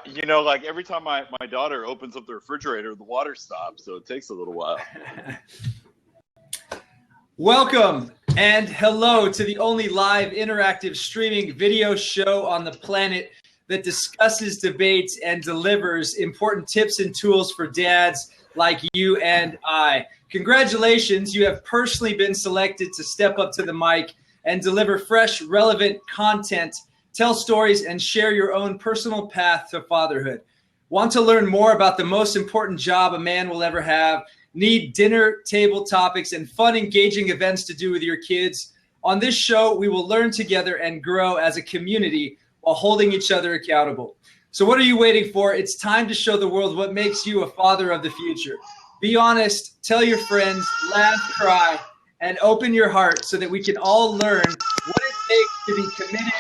like every time my daughter opens up the refrigerator, the water stops, so it takes a little while. Welcome and hello to the only live interactive streaming video show on the planet that discusses, debates, and delivers important tips and tools for dads like you and I. Congratulations, you have personally been selected to step up to the mic and deliver fresh, relevant content, tell stories, and share your own personal path to fatherhood. Want to learn more about the most important job a man will ever have? Need dinner table topics and fun, engaging events to do with your kids? On this show, we will learn together and grow as a community while holding each other accountable. So what are you waiting for? It's time to show the world what makes you a father of the future. Be honest, tell your friends, laugh, cry, and open your heart so that we can all learn what it takes to be committed,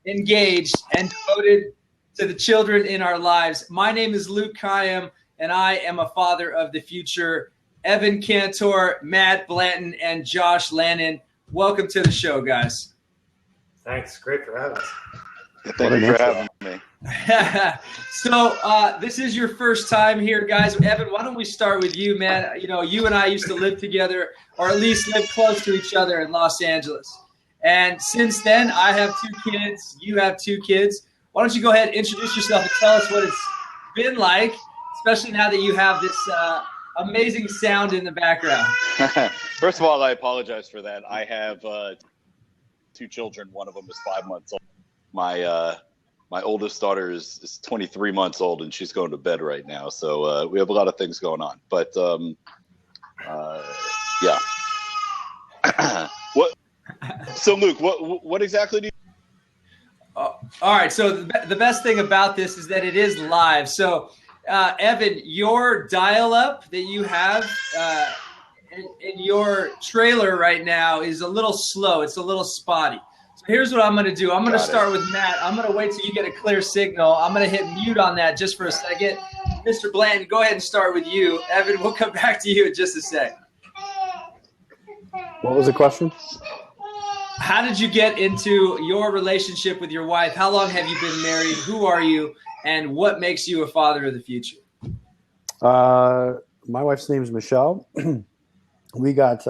engaged, and devoted to the children in our lives. My name is Luke Kayyem, and I am a father of the future. Evan Kantor, Matt Blanton, and Josh Lannon. Welcome to the show, guys. Thanks. Great for having us. Thank you for having me. So this is your first time here, guys. Evan, why don't we start with you, man? You and I used to live together, or at least live close to each other in Los Angeles. And since then, I have 2 kids. You have 2 kids. Why don't you go ahead and introduce yourself and tell us what it's been like, especially now that you have this amazing sound in the background. First of all, I apologize for that. I have 2 children. One of them is 5 months old. My oldest daughter is 23 months old, and she's going to bed right now. So we have a lot of things going on. But yeah. So Luke, what exactly do you? All right. So the best thing about this is that it is live. So Evan, your dial-up that you have in your trailer right now is a little slow. It's a little spotty. So here's what I'm going to do. I'm going to start with Matt. I'm going to wait till you get a clear signal. I'm going to hit mute on that just for a second. Mr. Blanton, go ahead and start with you. Evan, we'll come back to you in just a sec. What was the question? How did you get into your relationship with your wife? How long have you been married? Who are you? And what makes you a father of the future? My wife's name is Michelle. We got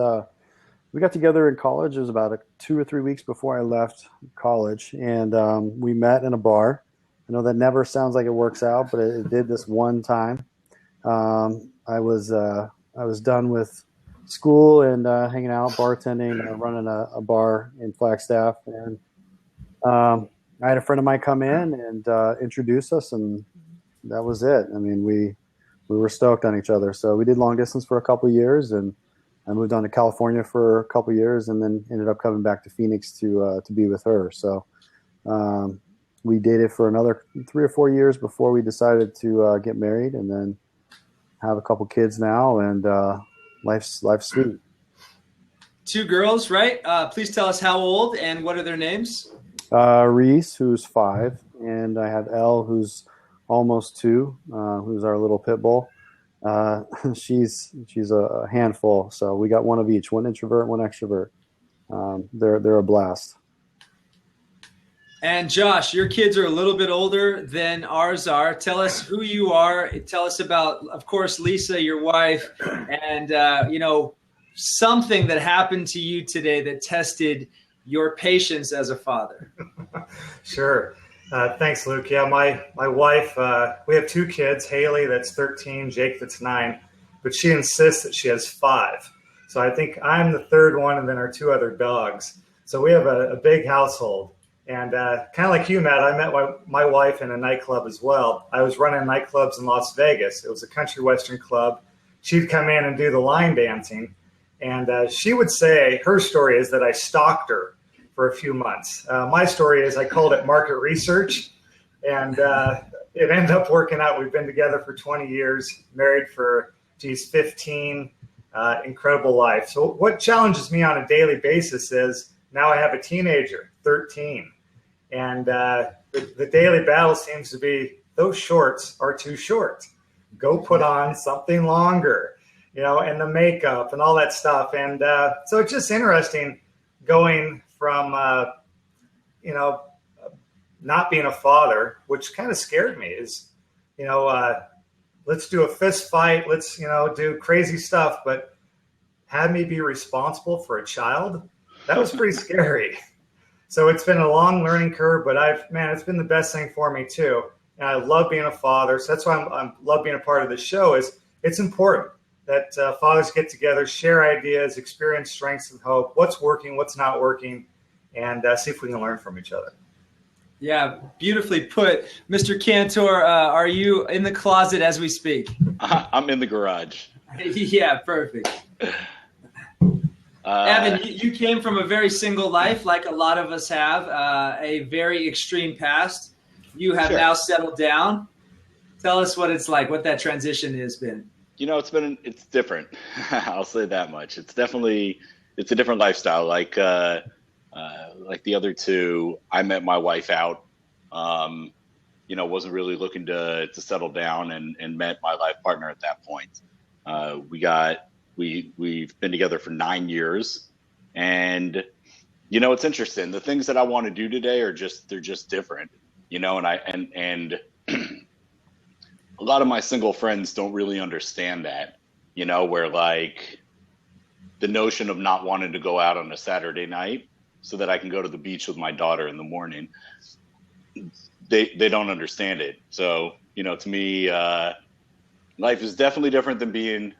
together in college. It was about 2 or 3 weeks before I left college, and we met in a bar. I know that never sounds like it works out, but it did this one time. I was done with school and hanging out, bartending, running a bar in Flagstaff, and I had a friend of mine come in and introduce us, and that was it. I mean, we were stoked on each other. So we did long distance for a couple of years, and I moved on to California for a couple of years, and then ended up coming back to Phoenix to be with her. So we dated for another 3 or 4 years before we decided to get married, and then have a couple kids now, and life's sweet. 2 girls, right? Please tell us how old and what are their names? Reese, who's 5, and I have Elle, who's almost 2, who's our little pit bull. She's a handful. So we got one of each, one introvert, one extrovert. They're a blast. And Josh, your kids are a little bit older than ours are. Tell us who you are. Tell us about, of course, Lisa, your wife, and something that happened to you today that tested your patience as a father. Sure. Thanks, Luke. Yeah, my wife, we have 2 kids, Haley, that's 13, Jake, that's 9, but she insists that she has 5. So I think I'm the 3rd one, and then our 2 other dogs. So we have a big household. And kind of like you, Matt, I met my wife in a nightclub as well. I was running nightclubs in Las Vegas. It was a country western club. She'd come in and do the line dancing. And she would say, her story is that I stalked her for a few months. My story is I called it market research, and it ended up working out. We've been together for 20 years, married for, 15, incredible life. So what challenges me on a daily basis is now I have a teenager, 13, and the daily battle seems to be those shorts are too short. Go put on something longer, and the makeup and all that stuff. And so it's just interesting going from, not being a father, which kind of scared me, is let's do a fist fight. Let's, do crazy stuff. But have me be responsible for a child, that was pretty scary. So it's been a long learning curve, but it's been the best thing for me too. And I love being a father. So that's why I love being a part of this show. It's important that fathers get together, share ideas, experience strengths and hope, what's working, what's not working, and see if we can learn from each other. Yeah, beautifully put. Mr. Kantor, are you in the closet as we speak? I'm in the garage. Yeah, perfect. Evan, you came from a very single life, like a lot of us have, a very extreme past. You have now settled down. Tell us what it's like, what that transition has been. It's different. I'll say that much. It's a different lifestyle. Like the other two, I met my wife out, wasn't really looking to settle down and met my life partner at that point. We've been together for 9 years, and it's interesting. The things that I want to do today they're just different, and a lot of my single friends don't really understand that, where like the notion of not wanting to go out on a Saturday night so that I can go to the beach with my daughter in the morning, they don't understand it. So, to me, life is definitely different than being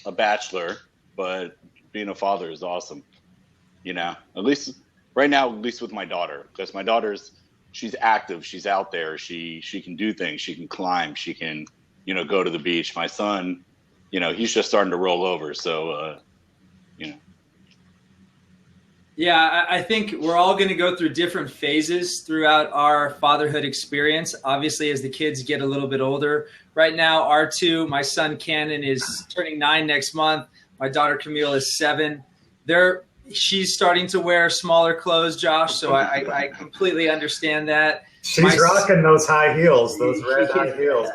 a bachelor, but being a father is awesome. At least right now, at least with my daughter, because my she's active. She's out there. She can do things. She can climb. She can, go to the beach. My son, he's just starting to roll over. So, Yeah, I think we're all going to go through different phases throughout our fatherhood experience. Obviously, as the kids get a little bit older. Right now, R2, my son Cannon, is turning 9 next month. My daughter Camille is 7. She's starting to wear smaller clothes, Josh, so I completely understand that. She's rocking those high heels, those red high heels.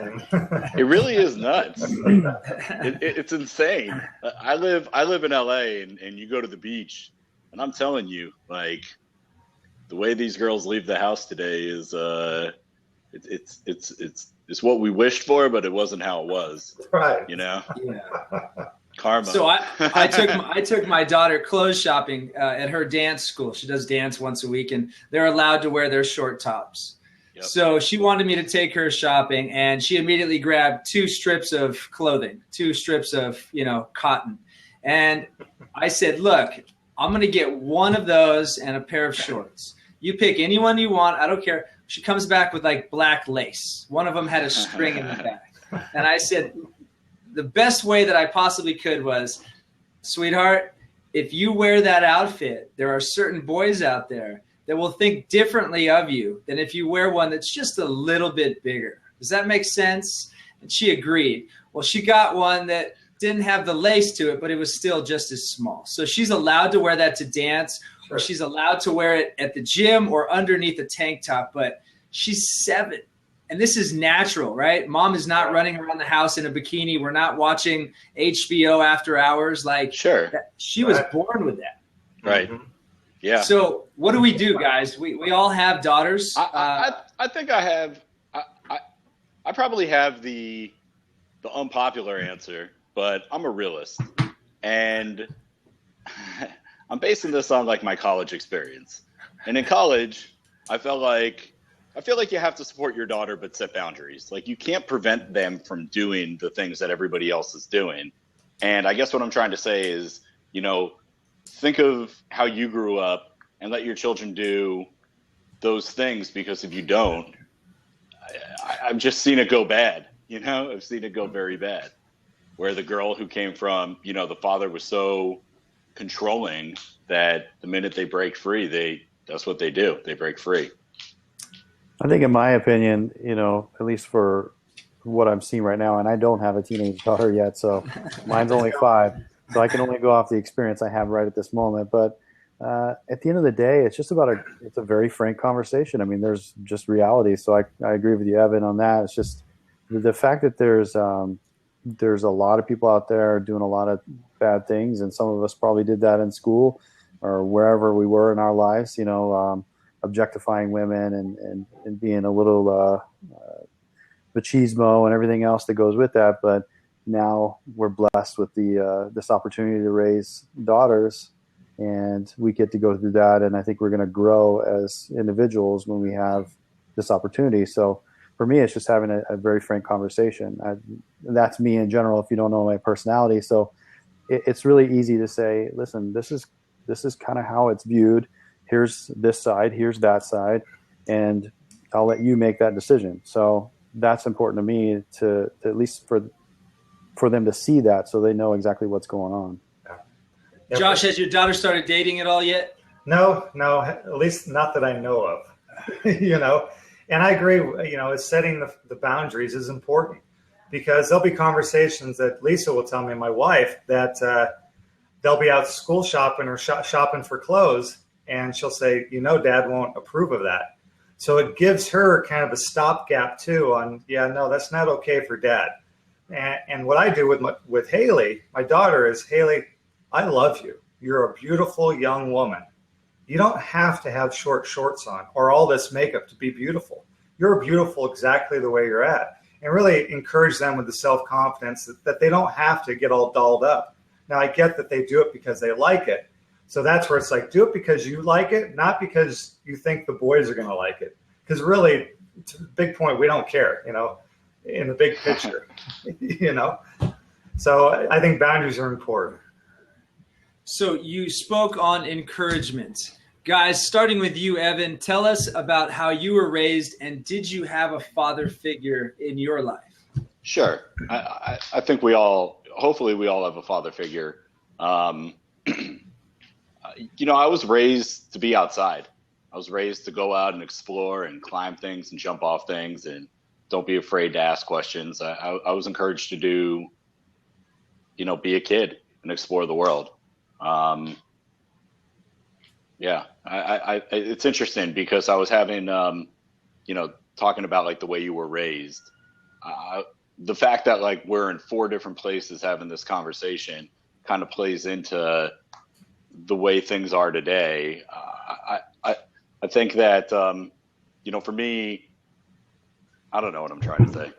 It really is nuts. It's insane. I live in LA, and you go to the beach, and I'm telling you, like, the way these girls leave the house today is it's what we wished for, but it wasn't how it was. Right. Yeah. Karma. So I took my daughter clothes shopping at her dance school. She does dance once a week, and they're allowed to wear their short tops. Yep. So she wanted me to take her shopping, and she immediately grabbed 2 strips of clothing, 2 strips of cotton, and I said, "Look, I'm going to get one of those and a pair of shorts. You pick any one you want. I don't care." She comes back with like black lace. One of them had a string in the back, and I said, the best way that I possibly could was, "Sweetheart, if you wear that outfit, there are certain boys out there that will think differently of you than if you wear one that's just a little bit bigger. Does that make sense?" And she agreed. Well, she got one that didn't have the lace to it, but it was still just as small. So she's allowed to wear that to dance, or she's allowed to wear it at the gym or underneath a tank top, but she's 7. And this is natural, right? Mom is not running around the house in a bikini. We're not watching HBO after hours. Like, she was born with that. Right. Mm-hmm. Yeah. So what do we do, guys? We all have daughters. I think I have. I probably have the unpopular answer, but I'm a realist, and I'm basing this on like my college experience. And in college, I feel like you have to support your daughter, but set boundaries. Like, you can't prevent them from doing the things that everybody else is doing. And I guess what I'm trying to say is, think of how you grew up and let your children do those things, because if you don't, I've just seen it go bad. I've seen it go very bad, where the girl who came from, the father was so controlling that the minute they break free, that's what they do. They break free. I think, in my opinion, at least for what I'm seeing right now, and I don't have a teenage daughter yet, so mine's only 5, so I can only go off the experience I have right at this moment. But at the end of the day, it's just it's a very frank conversation. I mean, there's just reality. So I agree with you, Evan, on that. It's just the fact that there's a lot of people out there doing a lot of bad things, and some of us probably did that in school or wherever we were in our lives, objectifying women and being a little machismo and everything else that goes with that. But now we're blessed with this opportunity to raise daughters, and we get to go through that. And I think we're going to grow as individuals when we have this opportunity. So for me, it's just having a very frank conversation. That's me in general, if you don't know my personality. So it's really easy to say, listen, this is kind of how it's viewed. Here's this side, here's that side, and I'll let you make that decision. So that's important to me, to at least for them to see that, so they know exactly what's going on. Yeah. Josh, has your daughter started dating at all yet? No, at least not that I know of. And I agree, setting the boundaries is important, because there'll be conversations that Lisa will tell me, my wife, that they'll be out school shopping or shopping for clothes, and she'll say, Dad won't approve of that. So it gives her kind of a stopgap too on, that's not okay for Dad. And what I do with Haley, my daughter, is, Haley, I love you. You're a beautiful young woman. You don't have to have short shorts on or all this makeup to be beautiful. You're beautiful exactly the way you're at. And really encourage them with the self-confidence that they don't have to get all dolled up. Now, I get that they do it because they like it. So that's where it's like, do it because you like it, not because you think the boys are going to like it. Because really, to the big point, we don't care, in the big picture, So I think boundaries are important. So you spoke on encouragement. Guys, starting with you, Evan, tell us about how you were raised, and did you have a father figure in your life? Sure. I think hopefully we all have a father figure. I was raised to be outside. I was raised to go out and explore and climb things and jump off things, and don't be afraid to ask questions. I was encouraged to do, be a kid and explore the world. It's interesting because I was having, talking about like the way you were raised. The fact that like we're in 4 different places having this conversation kind of plays into the way things are today. I think that, for me, I don't know what I'm trying to say.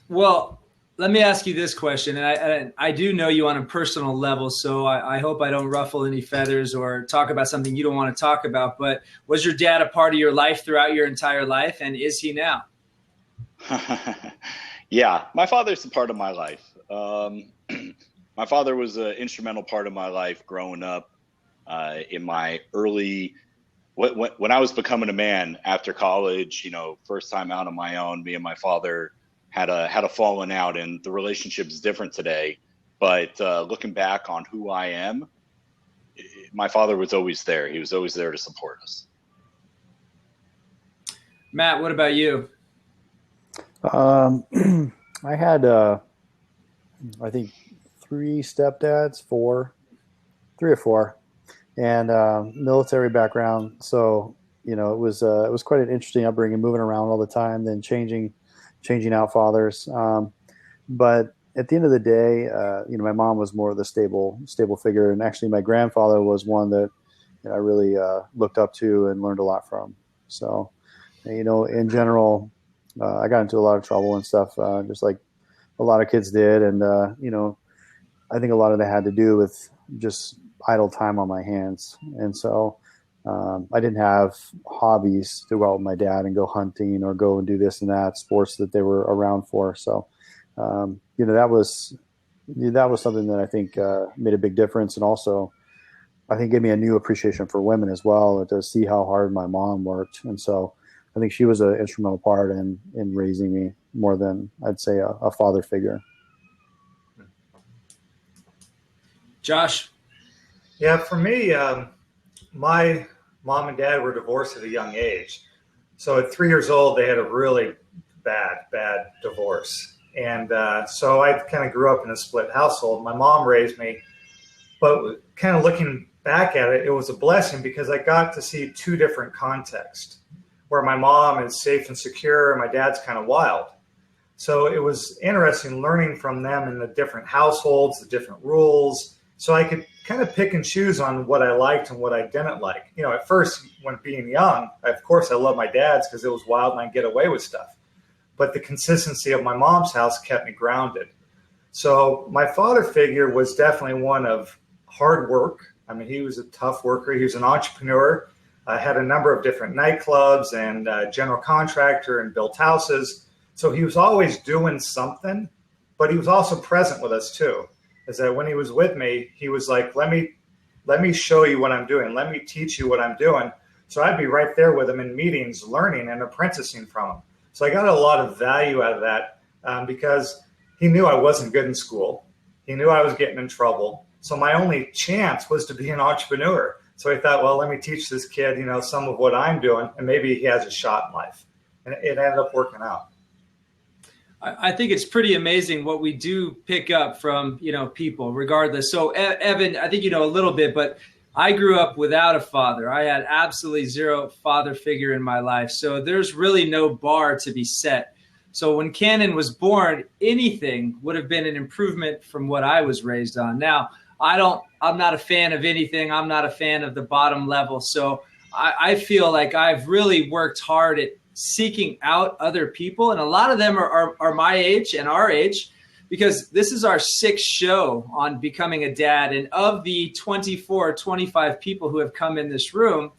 Well, let me ask you this question, and I do know you on a personal level, so I hope I don't ruffle any feathers or talk about something you don't want to talk about, but was your dad a part of your life throughout your entire life, and is he now? Yeah, my father's a part of my life. My father was an instrumental part of my life growing up in my early, when I was becoming a man after college, first time out on my own, me and my father had a falling out, and the relationship's different today. But looking back on who I am, my father was always there. He was always there to support us. Matt, what about you? I had, I think 3 stepdads, 3 or 4, and military background. So, it was quite an interesting upbringing, moving around all the time, then changing out fathers. But at the end of the day, my mom was more of the stable figure. And actually my grandfather was one that I really looked up to and learned a lot from. So, in general, I got into a lot of trouble and stuff, just like a lot of kids did. And, I think a lot of that had to do with just idle time on my hands. And so I didn't have hobbies to go out with my dad and go hunting or go and do this and that, sports that they were around for. So, that was something that I think made a big difference. And also, I think gave me a new appreciation for women as well, to see how hard my mom worked. And so I think she was an instrumental part in raising me more than I'd say a father figure. Josh? Yeah, for me, my mom and dad were divorced at a young age. So at 3 years old, they had a really bad divorce. And so I kind of grew up in a split household. My mom raised me, but kind of looking back at it, it was a blessing because I got to see 2 different contexts where my mom is safe and secure and my dad's kind of wild. So it was interesting learning from them in the different households, the different rules. So I could kind of pick and choose on what I liked and what I didn't like. At first, when being young, of course, I loved my dad's because it was wild and I'd get away with stuff. but the consistency of my mom's house kept me grounded. So my father figure was definitely one of hard work. I mean, he was a tough worker. He was an entrepreneur, had a number of different nightclubs and general contractor and built houses. So he was always doing something, but he was also present with us too. Is that when he was with me, he was like, let me show you what I'm doing. Let me teach you what I'm doing. So I'd be right there with him in meetings, learning and apprenticing from him. So I got a lot of value out of that because he knew I wasn't good in school. He knew I was getting in trouble. So my only chance was to be an entrepreneur. So I thought, well, let me teach this kid, some of what I'm doing, and maybe he has a shot in life. And it ended up working out. I think it's pretty amazing what we do pick up from, people regardless. So Evan, I think you know a little bit, but I grew up without a father. I had absolutely zero father figure in my life. So there's really no bar to be set. So when Cannon was born, anything would have been an improvement from what I was raised on. Now, I'm not a fan of anything. I'm not a fan of the bottom level. So I feel like I've really worked hard at seeking out other people. And a lot of them are my age and our age, because this is our 6th show on becoming a dad. And of the 24, 25 people who have come in this room,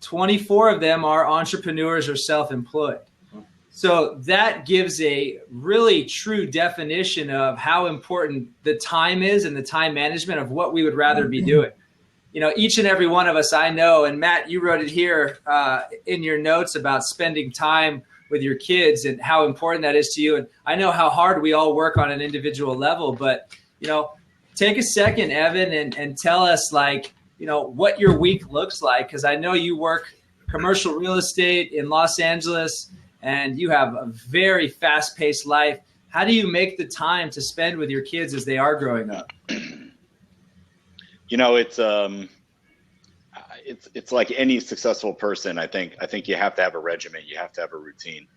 24 of them are entrepreneurs or self-employed. So that gives a really true definition of how important the time is and the time management of what we would rather be doing. Each and every one of us, I know, and Matt, you wrote it here in your notes about spending time with your kids and how important that is to you. And I know how hard we all work on an individual level, but, take a second, Evan, and tell us what your week looks like. Cause I know you work commercial real estate in Los Angeles and you have a very fast paced life. How do you make the time to spend with your kids as they are growing up? It's like any successful person. I think you have to have a regimen. You have to have a routine.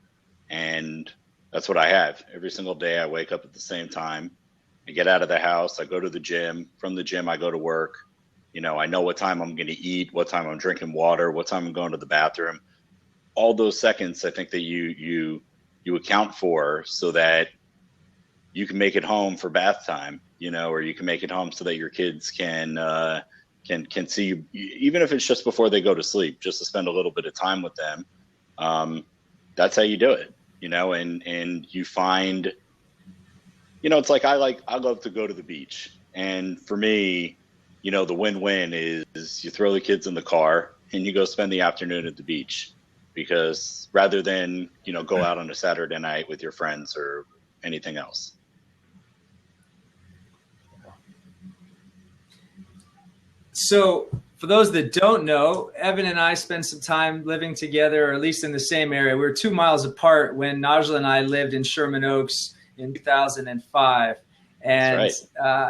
And that's what I have. Every single day I wake up at the same time. I get out of the house. I go to the gym. From the gym, I go to work. I know what time I'm going to eat, what time I'm drinking water, what time I'm going to the bathroom. All those seconds, I think that you account for so that you can make it home for bath time, or you can make it home so that your kids can see you, even if it's just before they go to sleep, just to spend a little bit of time with them. That's how you do it, and you find, it's like I love to go to the beach. And for me, the win-win is you throw the kids in the car and you go spend the afternoon at the beach, because rather than, go out on a Saturday night with your friends or anything else. So for those that don't know, Evan and I spent some time living together, or at least in the same area. We were 2 miles apart when Najla and I lived in Sherman Oaks in 2005. And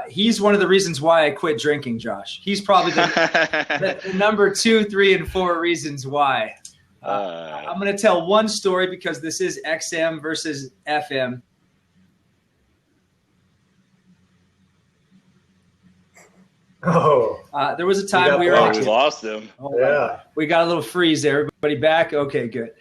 he's one of the reasons why I quit drinking, Josh. He's probably the number 2, 3, and 4 reasons why. I'm going to tell one story because this is XM versus FM. There was a time we lost him. We got a little freeze there. Everybody back? Okay, good.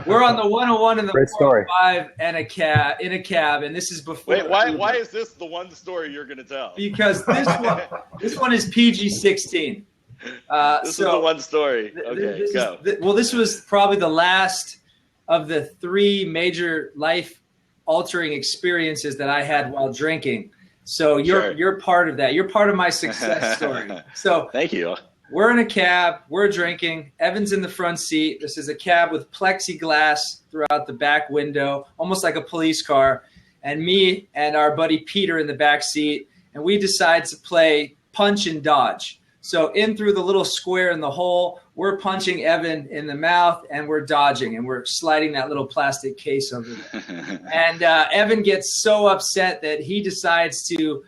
We're on the 101 and the 405 and a cab, and this is before. Wait, why is this the one story you're going to tell? Because this one is PG-16. This is the one story. Okay, go. This was probably the last of the 3 major life-altering experiences that I had while drinking. So you're part of that. You're part of my success story. So thank you. We're in a cab. We're drinking. Evan's in the front seat. This is a cab with plexiglass throughout the back window, almost like a police car. And me and our buddy Peter in the back seat. And we decide to play punch and dodge. So in through the little square in the hole, we're punching Evan in the mouth and we're dodging and we're sliding that little plastic case over there. And Evan gets so upset that he decides to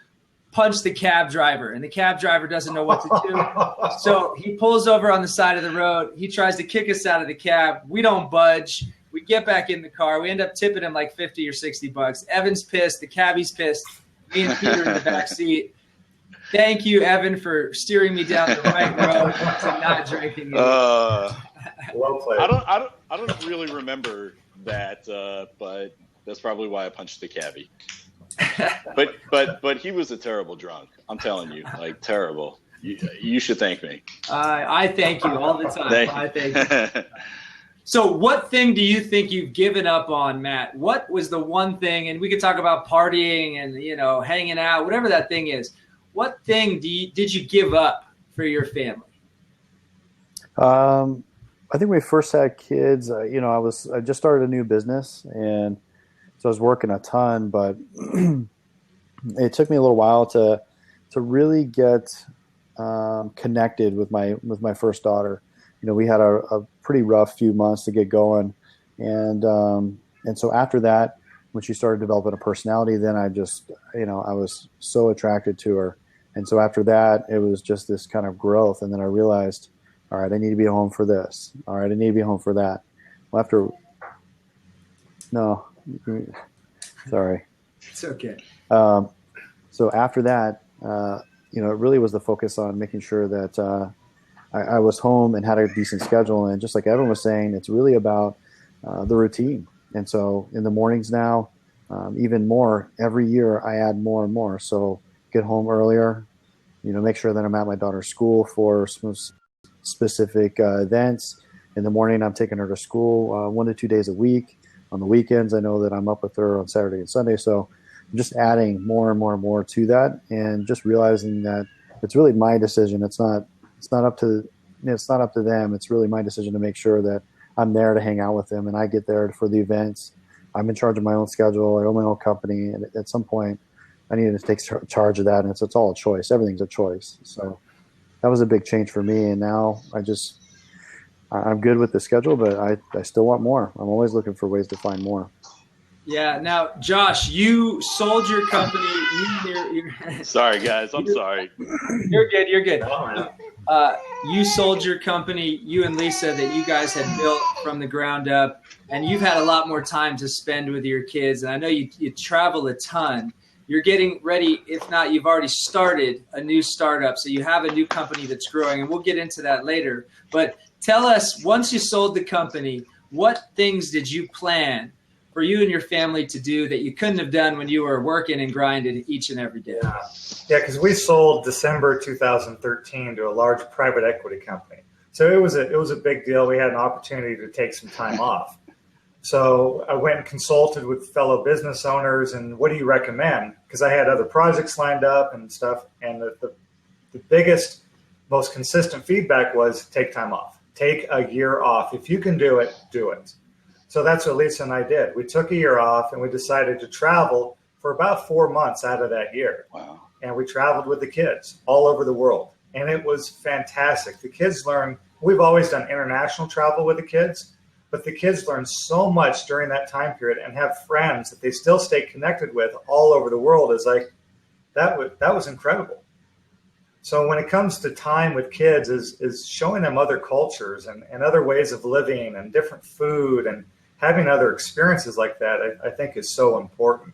punch the cab driver, and the cab driver doesn't know what to do. So he pulls over on the side of the road. He tries to kick us out of the cab. We don't budge. We get back in the car. We end up tipping him like $50 or $60. Evan's pissed. The cabbie's pissed. Me and Peter in the back seat. Thank you, Evan, for steering me down the right road to not drinking. Well played. I don't really remember that, but that's probably why I punched the cabbie. But he was a terrible drunk. I'm telling you, like terrible. You should thank me. I thank you all the time. I thank you. So what thing do you think you've given up on, Matt? What was the one thing, and we could talk about partying and, you know, hanging out, whatever that thing is. What thing did you give up for your family? I think when we first had kids, you know, I just started a new business, and so I was working a ton, but it took me a little while to really get connected with my first daughter. You know, we had a pretty rough few months to get going, and so after that, when she started developing a personality, then I just, you know, I was so attracted to her, and so after that, it was just this kind of growth, and then I realized, all right, I need to be home for this. All right, I need to be home for that. Well, sorry. It's okay. So after that, you know, it really was the focus on making sure that I was home and had a decent schedule. And just like Evan was saying, it's really about the routine. And so in the mornings now, even more, every year I add more and more. So get home earlier, you know, make sure that I'm at my daughter's school for some specific events. In the morning, I'm taking her to school 1 to 2 days a week. On the weekends, I know that I'm up with her on Saturday and Sunday. So I'm just adding more and more and more to that, and just realizing that it's really my decision. It's not up to them. It's really my decision to make sure that I'm there to hang out with them, and I get there for the events. I'm in charge of my own schedule. I own my own company, and at some point, I needed to take charge of that. And it's all a choice. Everything's a choice. So that was a big change for me. And now I'm good with the schedule, but I still want more. I'm always looking for ways to find more. Yeah. Now, Josh, you sold your company. Sorry, guys. I'm sorry. You're good. You're good. You sold your company, you and Lisa, that you guys had built from the ground up, and you've had a lot more time to spend with your kids. And I know you travel a ton. You're getting ready. If not, you've already started a new startup. So you have a new company that's growing, and we'll get into that later. But tell us, once you sold the company, what things did you plan for you and your family to do that you couldn't have done when you were working and grinding each and every day? Yeah, because we sold December 2013 to a large private equity company. So it was a big deal. We had an opportunity to take some time off. So I went and consulted with fellow business owners, and what do you recommend? Because I had other projects lined up and stuff. And the biggest, most consistent feedback was take time off. Take a year off. If you can do it, do it. So that's what Lisa and I did. We took a year off, and we decided to travel for about 4 months out of that year. Wow. And we traveled with the kids all over the world. And it was fantastic. The kids learned, we've always done international travel with the kids, but the kids learned so much during that time period and have friends that they still stay connected with all over the world. Is like, that was incredible. So when it comes to time with kids is showing them other cultures and other ways of living and different food and having other experiences like that, I think is so important.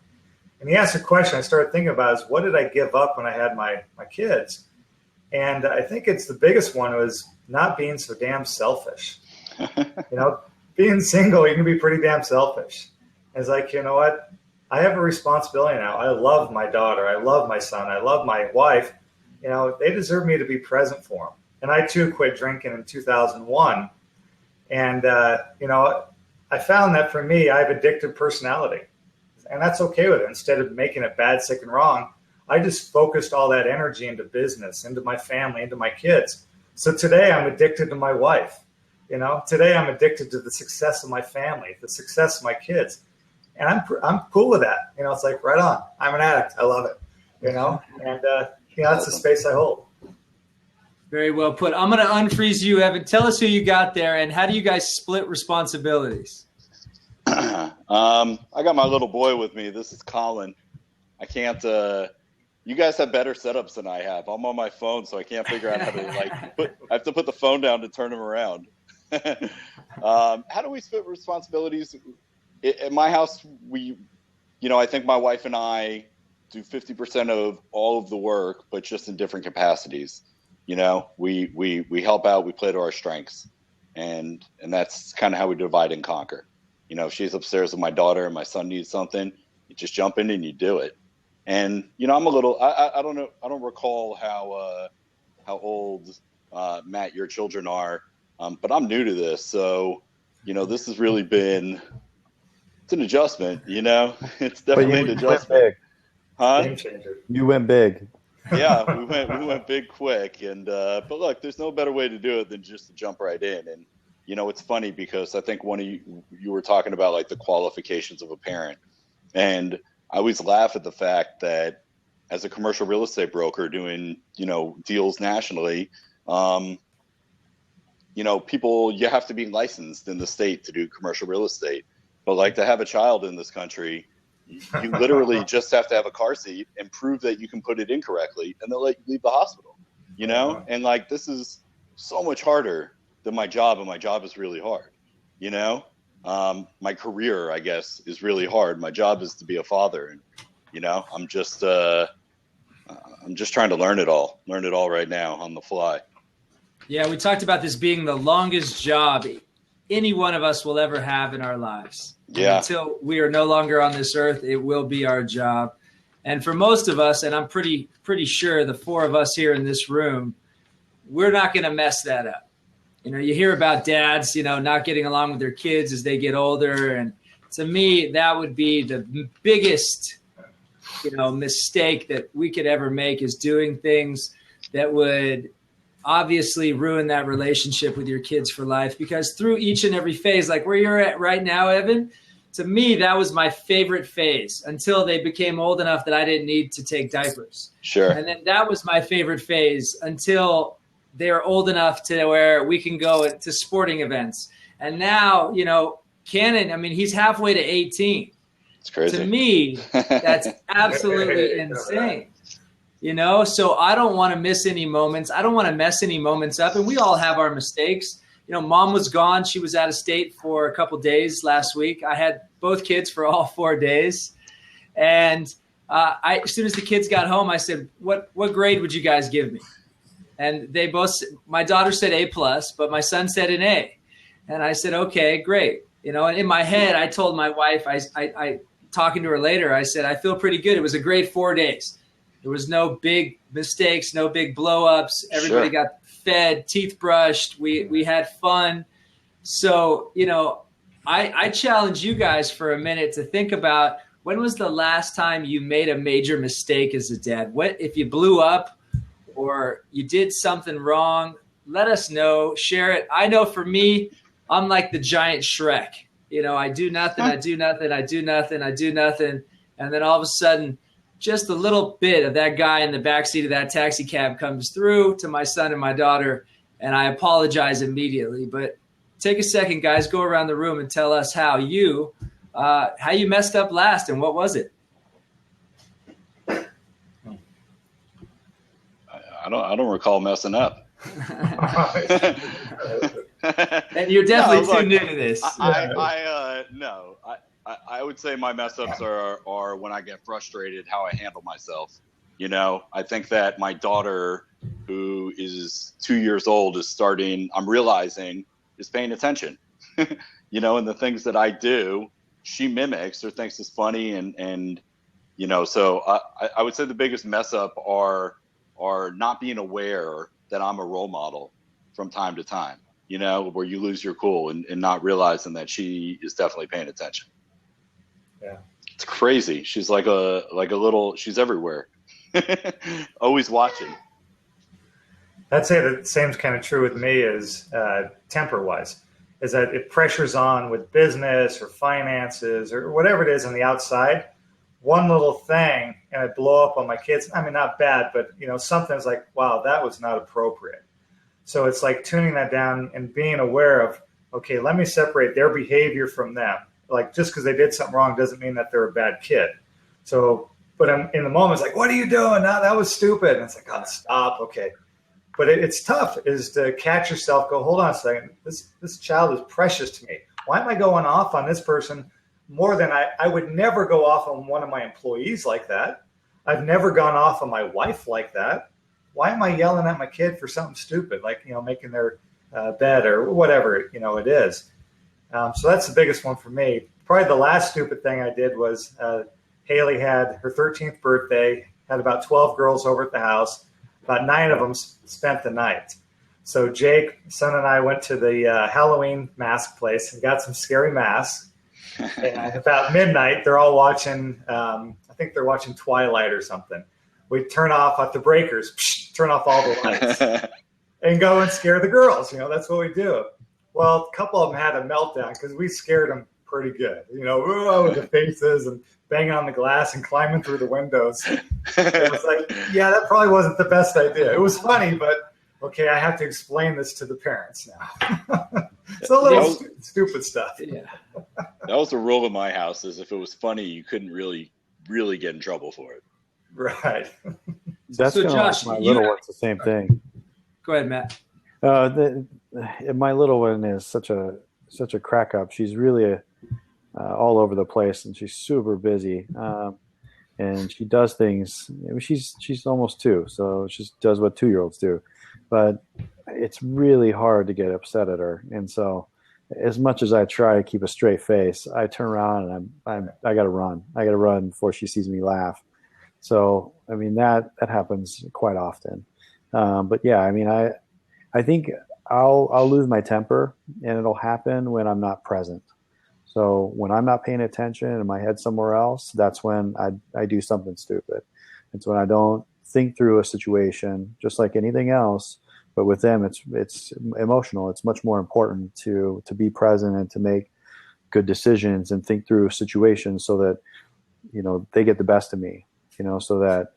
And you asked a question I started thinking about is, what did I give up when I had my kids? And I think it's the biggest one was not being so damn selfish. You know, being single, you can be pretty damn selfish. It's like, you know what? I have a responsibility now. I love my daughter. I love my son. I love my wife. You know, they deserve me to be present for them. And I too quit drinking in 2001. And, you know, I found that for me, I have addictive personality. And that's okay with it. Instead of making it bad, sick, and wrong, I just focused all that energy into business, into my family, into my kids. So today I'm addicted to my wife. You know, today I'm addicted to the success of my family, the success of my kids. And I'm cool with that. You know, it's like, right on. I'm an addict. I love it. You know, and, you know, that's the space I hold. Very well put. I'm going to unfreeze you, Evan. Tell us who you got there, and how do you guys split responsibilities? I got my little boy with me. This is Colin. I can't. You guys have better setups than I have. I'm on my phone, so I can't figure out how to I have to put the phone down to turn him around. How do we split responsibilities? At my house, I think my wife and I do 50% of all of the work, but just in different capacities. You know, we help out, we play to our strengths, and that's kind of how we divide and conquer. If she's upstairs with my daughter and my son needs something, you just jump in and you do it. And, I'm a little, I don't know. I don't recall how old, Matt, your children are. But I'm new to this. So, this has really been, it's an adjustment, it's definitely an adjustment. Big. Huh? Game changer. You went big. Yeah, we went big quick. And, but look, there's no better way to do it than just to jump right in. And, it's funny because I think one of you were talking about like the qualifications of a parent. And I always laugh at the fact that as a commercial real estate broker doing, deals nationally, people, you have to be licensed in the state to do commercial real estate. But like to have a child in this country, you literally just have to have a car seat and prove that you can put it in correctly, and they'll let you leave the hospital, And like, this is so much harder than my job, and my job is really hard, My career, I guess, is really hard. My job is to be a father, and I'm just trying to learn it all right now on the fly. Yeah, we talked about this being the longest job any one of us will ever have in our lives. Yeah. And until we are no longer on this earth, it will be our job. And for most of us, and I'm pretty sure the four of us here in this room, we're not going to mess that up. You hear about dads, not getting along with their kids as they get older. And to me, that would be the biggest, mistake that we could ever make, is doing things that would obviously ruin that relationship with your kids for life. Because through each and every phase, like where you're at right now, Evan, to me, that was my favorite phase until they became old enough that I didn't need to take diapers. Sure. And then that was my favorite phase until they're old enough to where we can go to sporting events. And now, Cannon, he's halfway to 18. It's crazy. To me, that's absolutely insane. So I don't want to miss any moments. I don't want to mess any moments up. And we all have our mistakes. Mom was gone. She was out of state for a couple days last week. I had both kids for all 4 days. And as soon as the kids got home, I said, what grade would you guys give me? And they both, my daughter said A+, but my son said an A. And I said, okay, great. And in my head, I told my wife, I talking to her later, I said, I feel pretty good. It was a great 4 days. There was no big mistakes, no big blow-ups. Everybody got fed, teeth brushed. We had fun. So, I challenge you guys for a minute to think about, when was the last time you made a major mistake as a dad? What if you blew up or you did something wrong? Let us know. Share it. I know for me, I'm like the giant Shrek. I do nothing, I do nothing, I do nothing, I do nothing. And then all of a sudden, just a little bit of that guy in the backseat of that taxi cab comes through to my son and my daughter, and I apologize immediately. But take a second, guys, go around the room and tell us how you messed up last, and what was it? I don't recall messing up. And you're definitely too new to this. I would say my mess ups are when I get frustrated, how I handle myself. I think that my daughter, who is 2 years old, I'm realizing is paying attention, and the things that I do, she mimics or thinks is funny. And so I would say the biggest mess up are not being aware that I'm a role model from time to time, where you lose your cool and not realizing that she is definitely paying attention. Yeah. It's crazy. She's like a little, she's everywhere. Always watching. I'd say the same kind of true with me is temper wise, is that it pressures on with business or finances or whatever it is on the outside. One little thing and I blow up on my kids. Not bad, but something's like, wow, that was not appropriate. So it's like tuning that down and being aware of, okay, let me separate their behavior from them. Like, just because they did something wrong doesn't mean that they're a bad kid. So, but I'm in the moment, it's like, what are you doing? No, that was stupid. And it's like, oh, stop. Okay. But it's tough is to catch yourself, go, hold on a second. This child is precious to me. Why am I going off on this person more than I would never go off on one of my employees like that? I've never gone off on my wife like that. Why am I yelling at my kid for something stupid, like, making their bed or whatever, it is. So that's the biggest one for me. Probably the last stupid thing I did was Haley had her 13th birthday, had about 12 girls over at the house. About 9 of them spent the night. So Jake, son, and I went to the Halloween mask place and got some scary masks. And about midnight, they're all watching, I think they're watching Twilight or something. We turn off at the breakers, turn off all the lights, and go and scare the girls. That's what we do. Well, a couple of them had a meltdown because we scared them pretty good. With the faces and banging on the glass and climbing through the windows. It was like, yeah, that probably wasn't the best idea. It was funny, but okay, I have to explain this to the parents now. It's a little stupid stuff. Yeah. That was the rule in my house, is if it was funny, you couldn't really get in trouble for it. Right. That's so Josh, my little one's the same thing. Go ahead, Matt. My little one is such a crack up. She's really all over the place, and she's super busy. And she does things. She's almost 2, so she does what 2-year-olds do. But it's really hard to get upset at her. And so, as much as I try to keep a straight face, I turn around and I got to run. I got to run before she sees me laugh. So, I mean, that happens quite often. But yeah, I mean, I think I'll lose my temper, and it'll happen when I'm not present. So when I'm not paying attention and my head's somewhere else, that's when I do something stupid. It's when I don't think through a situation, just like anything else. But with them, it's emotional. It's much more important to be present and to make good decisions and think through situations so that they get the best of me. So that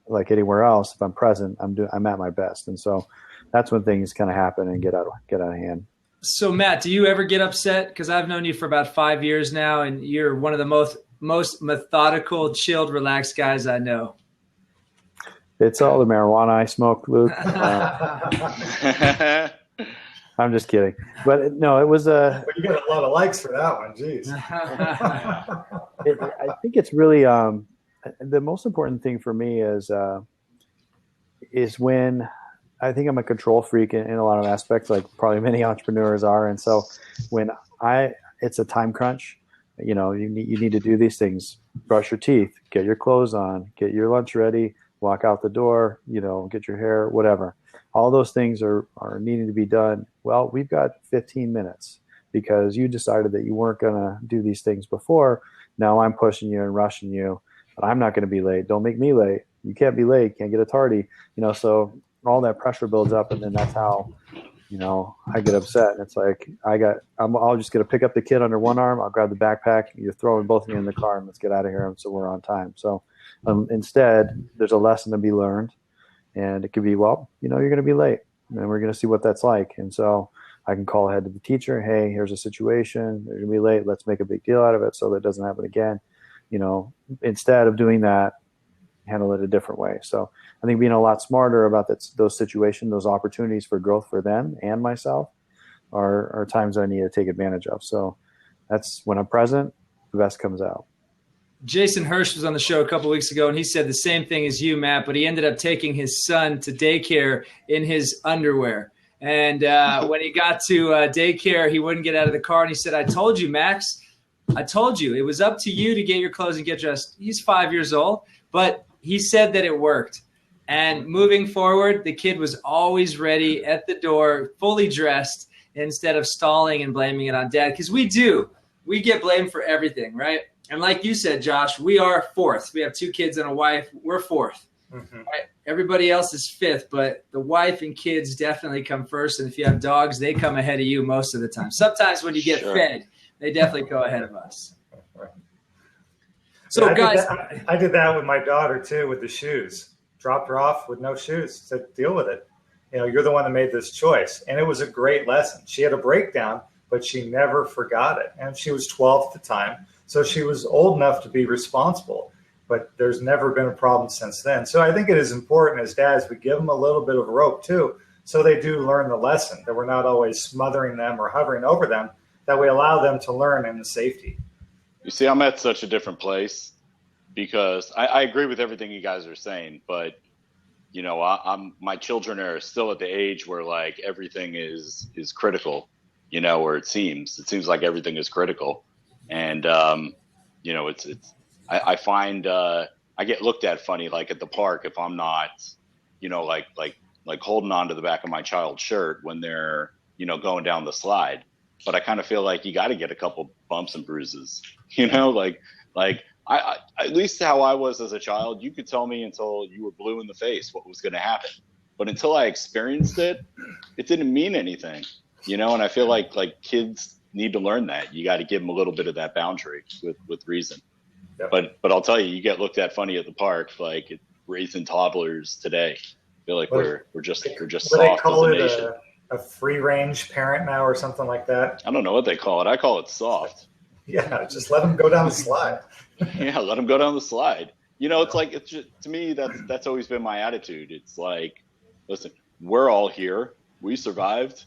like anywhere else, if I'm present, I'm at my best. And so that's when things kind of happen and get out of hand. So Matt, do you ever get upset? Because I've known you for about 5 years now, and you're one of the most methodical, chilled, relaxed guys I know. It's all the marijuana I smoke, Luke. I'm just kidding. But no, it was But you got a lot of likes for that one. Jeez. I think it's really the most important thing for me is when I think I'm a control freak in a lot of aspects, like probably many entrepreneurs are. And so when it's a time crunch, you need to do these things: brush your teeth, get your clothes on, get your lunch ready, walk out the door, get your hair, whatever. All those things are needing to be done. Well, we've got 15 minutes because you decided that you weren't going to do these things before. Now I'm pushing you and rushing you, but I'm not going to be late. Don't make me late. You can't be late. Can't get a tardy. So all that pressure builds up, and then that's how, I get upset. And it's like, I'll just get to pick up the kid under one arm. I'll grab the backpack. You're throwing both of you in the car, and let's get out of here. So we're on time. So instead, there's a lesson to be learned, and it could be, you're going to be late, and we're going to see what that's like. And so I can call ahead to the teacher. Hey, here's a situation. They're going to be late. Let's make a big deal out of it so that it doesn't happen again. Instead of doing that, handle it a different way. So I think being a lot smarter about those situations, those opportunities for growth for them and myself are times I need to take advantage of. So that's when I'm present, the best comes out. Jason Hirsch was on the show a couple of weeks ago, and he said the same thing as you, Matt, but he ended up taking his son to daycare in his underwear. And when he got to daycare, he wouldn't get out of the car, and he said, I told you, Max, I told you. It was up to you to get your clothes and get dressed. He's 5 years old, but he said that it worked. And moving forward, the kid was always ready at the door, fully dressed, instead of stalling and blaming it on dad. Because we get blamed for everything, right? And like you said, Josh, we are fourth. We have 2 kids and a wife. We're fourth. Mm-hmm. Right? Everybody else is fifth, but the wife and kids definitely come first. And if you have dogs, they come ahead of you most of the time. Sometimes when you get fed, they definitely go ahead of us. So, guys, I did that with my daughter too, with the shoes. Dropped her off with no shoes. Said, deal with it. You're the one that made this choice. And it was a great lesson. She had a breakdown, but she never forgot it. And she was 12 at the time. So she was old enough to be responsible. But there's never been a problem since then. So I think it is important as dads, we give them a little bit of rope too, so they do learn the lesson, that we're not always smothering them or hovering over them, that we allow them to learn in the safety. You see, I'm at such a different place because I agree with everything you guys are saying, but my children are still at the age where like everything is critical. or it seems like everything is critical. And, I find, I get looked at funny, like at the park, if I'm not, like holding on to the back of my child's shirt when they're, going down the slide. But I kind of feel like you got to get a couple bumps and bruises, I at least how I was as a child, you could tell me until you were blue in the face what was going to happen. But until I experienced it, it didn't mean anything, and I feel like kids need to learn that. You got to give them a little bit of that boundary with reason. Yep. But I'll tell you get looked at funny at the park, like raising toddlers today. I feel like we're just soft as a nation. A free range parent now or something like that. I don't know what they call it. I call it soft. Yeah, just let them go down the slide. Yeah, let them go down the slide. It's just, to me that's always been my attitude. It's like, listen, we're all here. We survived.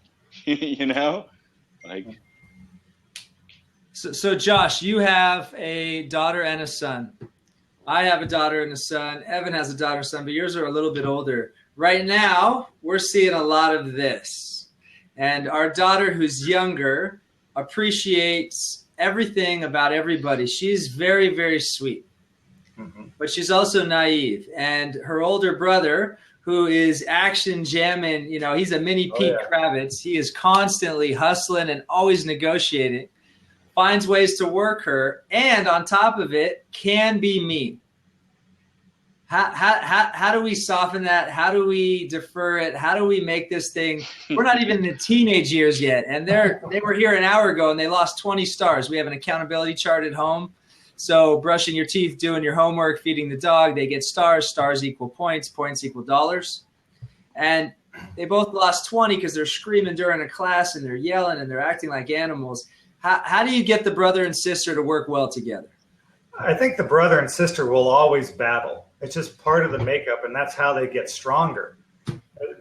So Josh, you have a daughter and a son. I have a daughter and a son. Evan has a daughter and son, but yours are a little bit older. Right now, we're seeing a lot of this. And our daughter, who's younger, appreciates everything about everybody. She's very, very sweet. Mm-hmm. But she's also naive. And her older brother, who is action jamming, he's a mini Pete Kravitz. He is constantly hustling and always negotiating, finds ways to work her, and on top of it, can be mean. How do we soften that? How do we defer it? How do we make this thing? We're not even in the teenage years yet, and they were here an hour ago and they lost 20 stars. We have an accountability chart at home. So brushing your teeth, doing your homework, feeding the dog, they get stars. Stars equal points. Points equal dollars. And they both lost 20 because they're screaming during a class and they're yelling and they're acting like animals. How do you get the brother and sister to work well together? I think the brother and sister will always battle. It's just part of the makeup, and that's how they get stronger.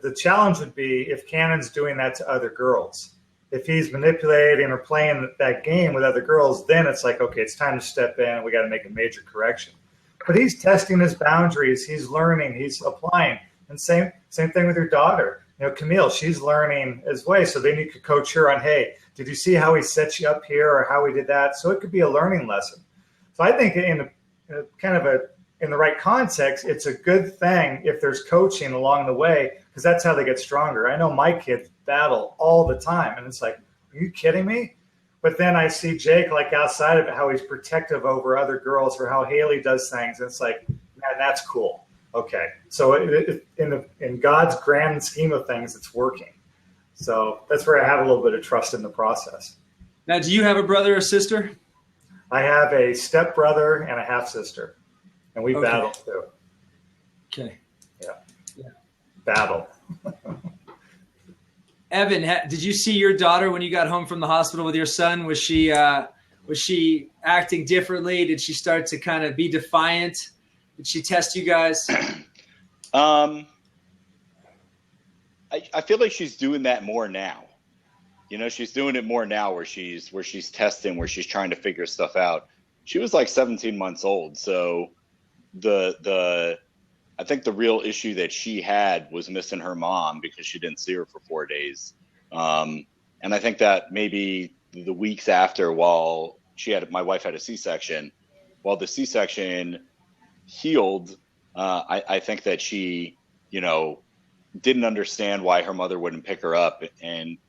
The challenge would be if Cannon's doing that to other girls. If he's manipulating or playing that game with other girls, then it's like, okay, it's time to step in and we got to make a major correction. But he's testing his boundaries. He's learning. He's applying. And same thing with your daughter. Camille, she's learning as well. So then you could coach her on, hey, did you see how he set you up here or how he did that? So it could be a learning lesson. So I think in the right context, it's a good thing if there's coaching along the way, because that's how they get stronger. I know my kids battle all the time, and it's like, are you kidding me? But then I see Jake, like outside of it, how he's protective over other girls or how Haley does things. And it's like, man, that's cool. Okay. So in God's grand scheme of things, it's working. So that's where I have a little bit of trust in the process. Now, do you have a brother or sister? I have a stepbrother and a half-sister, and we battle too. Okay. Yeah. Battle. Evan, did you see your daughter when you got home from the hospital with your son? Was she acting differently? Did she start to kind of be defiant? Did she test you guys? I feel like she's doing that more now. She's doing it more now where she's testing, where she's trying to figure stuff out. She was like 17 months old. So I think the real issue that she had was missing her mom because she didn't see her for 4 days. And I think that maybe the weeks after, while my wife had a C-section, while the C-section healed, I think that she, didn't understand why her mother wouldn't pick her up,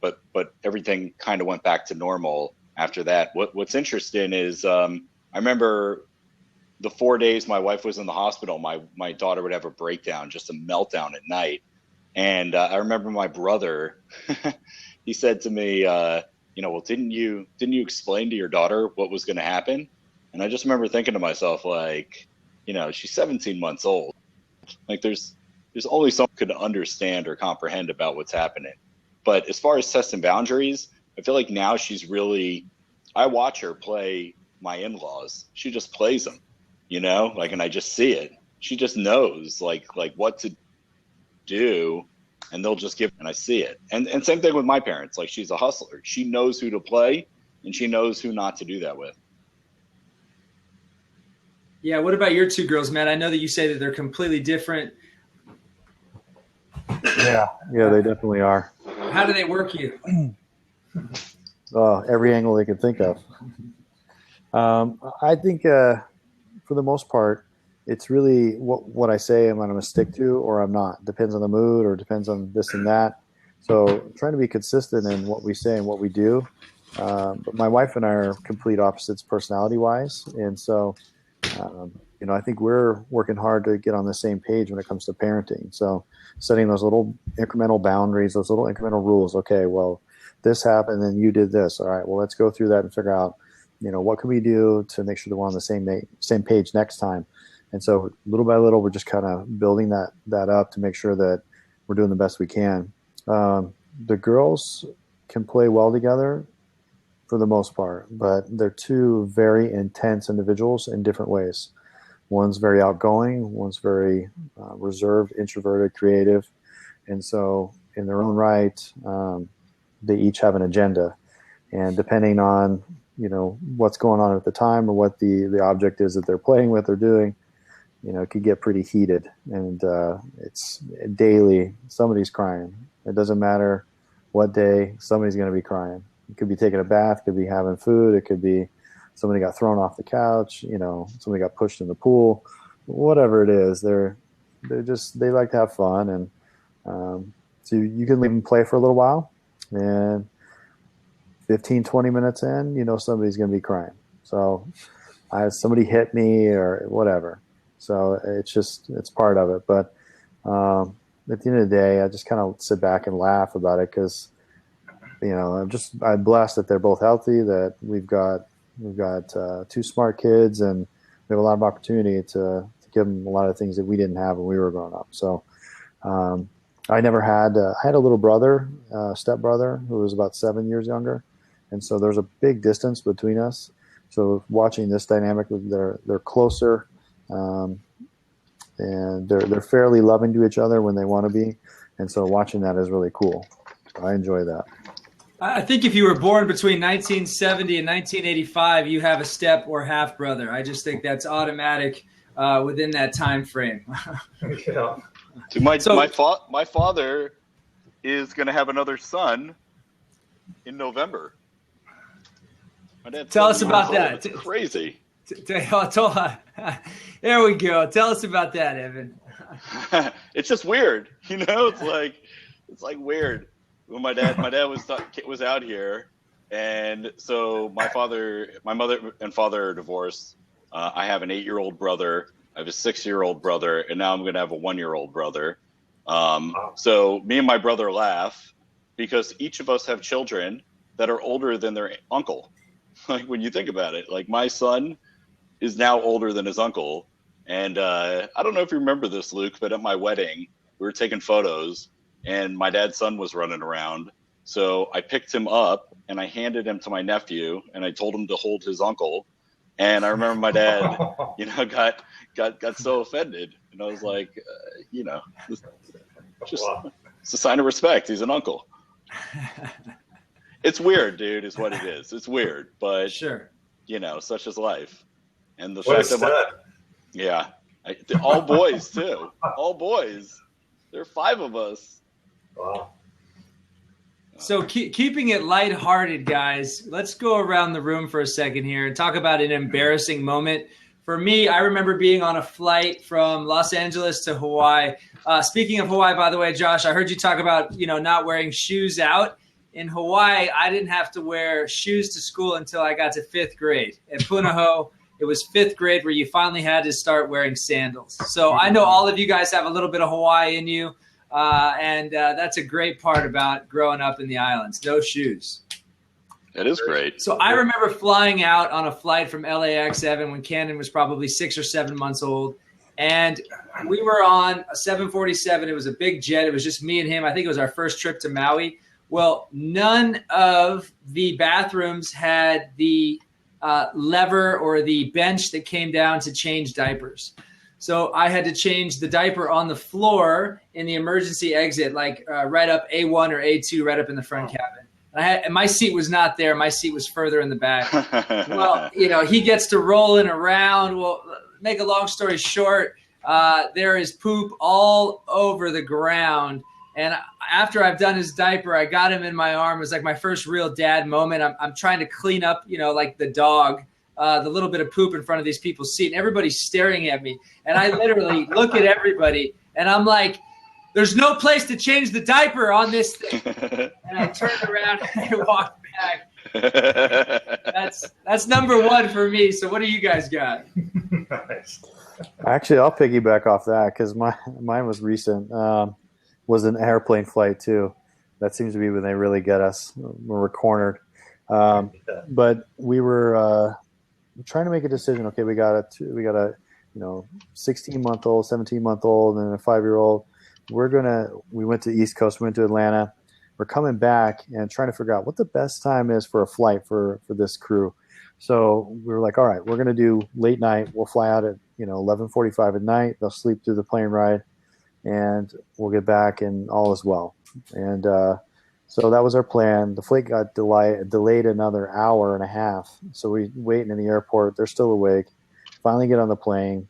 but everything kind of went back to normal after that. What's interesting is I remember the 4 days my wife was in the hospital, my daughter would have a breakdown, just a meltdown at night. And I remember my brother, he said to me, well, didn't you explain to your daughter what was going to happen? And I just remember thinking to myself, like, she's 17 months old. Like there's only someone who could understand or comprehend about what's happening. But as far as testing boundaries, I feel like now I watch her play my in-laws. She just plays them, and I just see it. She just knows like what to do, and they'll just give, and I see it. And same thing with my parents. Like, she's a hustler. She knows who to play and she knows who not to do that with. Yeah. What about your two girls, Matt? I know that you say that they're completely different. Yeah, they definitely are. How do they work you? every angle they can think of. I think for the most part, it's really what I say I'm going to stick to or I'm not. Depends on the mood or depends on this and that. So trying to be consistent in what we say and what we do. But my wife and I are complete opposites personality-wise. And so, I think we're working hard to get on the same page when it comes to parenting. So setting those little incremental boundaries, those little incremental rules. Okay, well, this happened and you did this. All right, well, let's go through that and figure out, what can we do to make sure that we're on the same page next time. And so little by little, we're just kind of building that up to make sure that we're doing the best we can. The girls can play well together for the most part, but they're two very intense individuals in different ways. One's very outgoing, one's very reserved, introverted, creative. And so in their own right, they each have an agenda. And depending on, what's going on at the time or what the object is that they're playing with or doing, it could get pretty heated. And it's daily, somebody's crying. It doesn't matter what day, somebody's going to be crying. It could be taking a bath, could be having food, it could be somebody got thrown off the couch, somebody got pushed in the pool, whatever it is. They like to have fun. And so you can leave them play for a little while, and 15, 20 minutes in, somebody's going to be crying. So somebody hit me or whatever. So it's part of it. But at the end of the day, I just kind of sit back and laugh about it because, I'm blessed that they're both healthy, that we've got two smart kids, and we have a lot of opportunity to give them a lot of things that we didn't have when we were growing up. So I never had I had a little brother, stepbrother, who was about 7 years younger. And so there's a big distance between us. So watching this dynamic, they're closer, and they're fairly loving to each other when they want to be. And so watching that is really cool. I enjoy that. I think if you were born between 1970 and 1985, you have a step or half brother. I just think that's automatic within that time frame. Yeah. My father is going to have another son in November. Tell us about that. It's crazy. There we go. Tell us about that, Evan. It's just weird, It's like weird. When my dad was out here, and so my mother and father are divorced. I have an 8-year-old brother. I have a 6-year-old brother, and now I'm going to have a 1-year-old brother. So me and my brother laugh because each of us have children that are older than their uncle. Like when you think about it, like my son is now older than his uncle. And I don't know if you remember this, Luke, but at my wedding, we were taking photos and my dad's son was running around. So I picked him up and I handed him to my nephew and I told him to hold his uncle. And I remember my dad, got so offended. And I was like, it's a sign of respect. He's an uncle. It's weird, dude, is what it is. It's weird, but sure, such is life. And the what fact that all boys too. All boys. There are 5 of us. Wow. So keeping it lighthearted, guys, let's go around the room for a second here and talk about an embarrassing moment. For me, I remember being on a flight from Los Angeles to Hawaii. Speaking of Hawaii, by the way, Josh, I heard you talk about, not wearing shoes out. In Hawaii, I didn't have to wear shoes to school until I got to 5th grade. At Punahou, it was 5th grade where you finally had to start wearing sandals. So I know all of you guys have a little bit of Hawaii in you. And that's a great part about growing up in the islands. No shoes. That is great. So I remember flying out on a flight from LAX, Evan, when Cannon was probably 6 or 7 months old. And we were on a 747. It was a big jet. It was just me and him. I think it was our first trip to Maui. Well, none of the bathrooms had the lever or the bench that came down to change diapers. So I had to change the diaper on the floor in the emergency exit, like right up A1 or A2, right up in the front cabin. And my seat was not there. My seat was further in the back. Well, he gets to rolling around. Well, make a long story short, there is poop all over the ground. And after I've done his diaper, I got him in my arm. It was like my first real dad moment. I'm trying to clean up, like the dog, the little bit of poop in front of these people's seat. And everybody's staring at me. And I literally look at everybody and I'm like, there's no place to change the diaper on this thing. And I turned around and I walked back. That's number one for me. So what do you guys got? Nice. Actually, I'll piggyback off that because mine was recent. Was an airplane flight too. That seems to be when they really get us when we're cornered. But we were trying to make a decision. Okay, we got a 16-month-old, 17-month-old, and a 5-year-old. We went to the East Coast, we went to Atlanta. We're coming back and trying to figure out what the best time is for a flight for this crew. So we were like, all right, we're going to do late night. We'll fly out at 11:45 at night. They'll sleep through the plane ride, and we'll get back, and all is well. And so that was our plan. The flight got delayed another hour and a half. So we waiting in the airport. They're still awake. Finally get on the plane.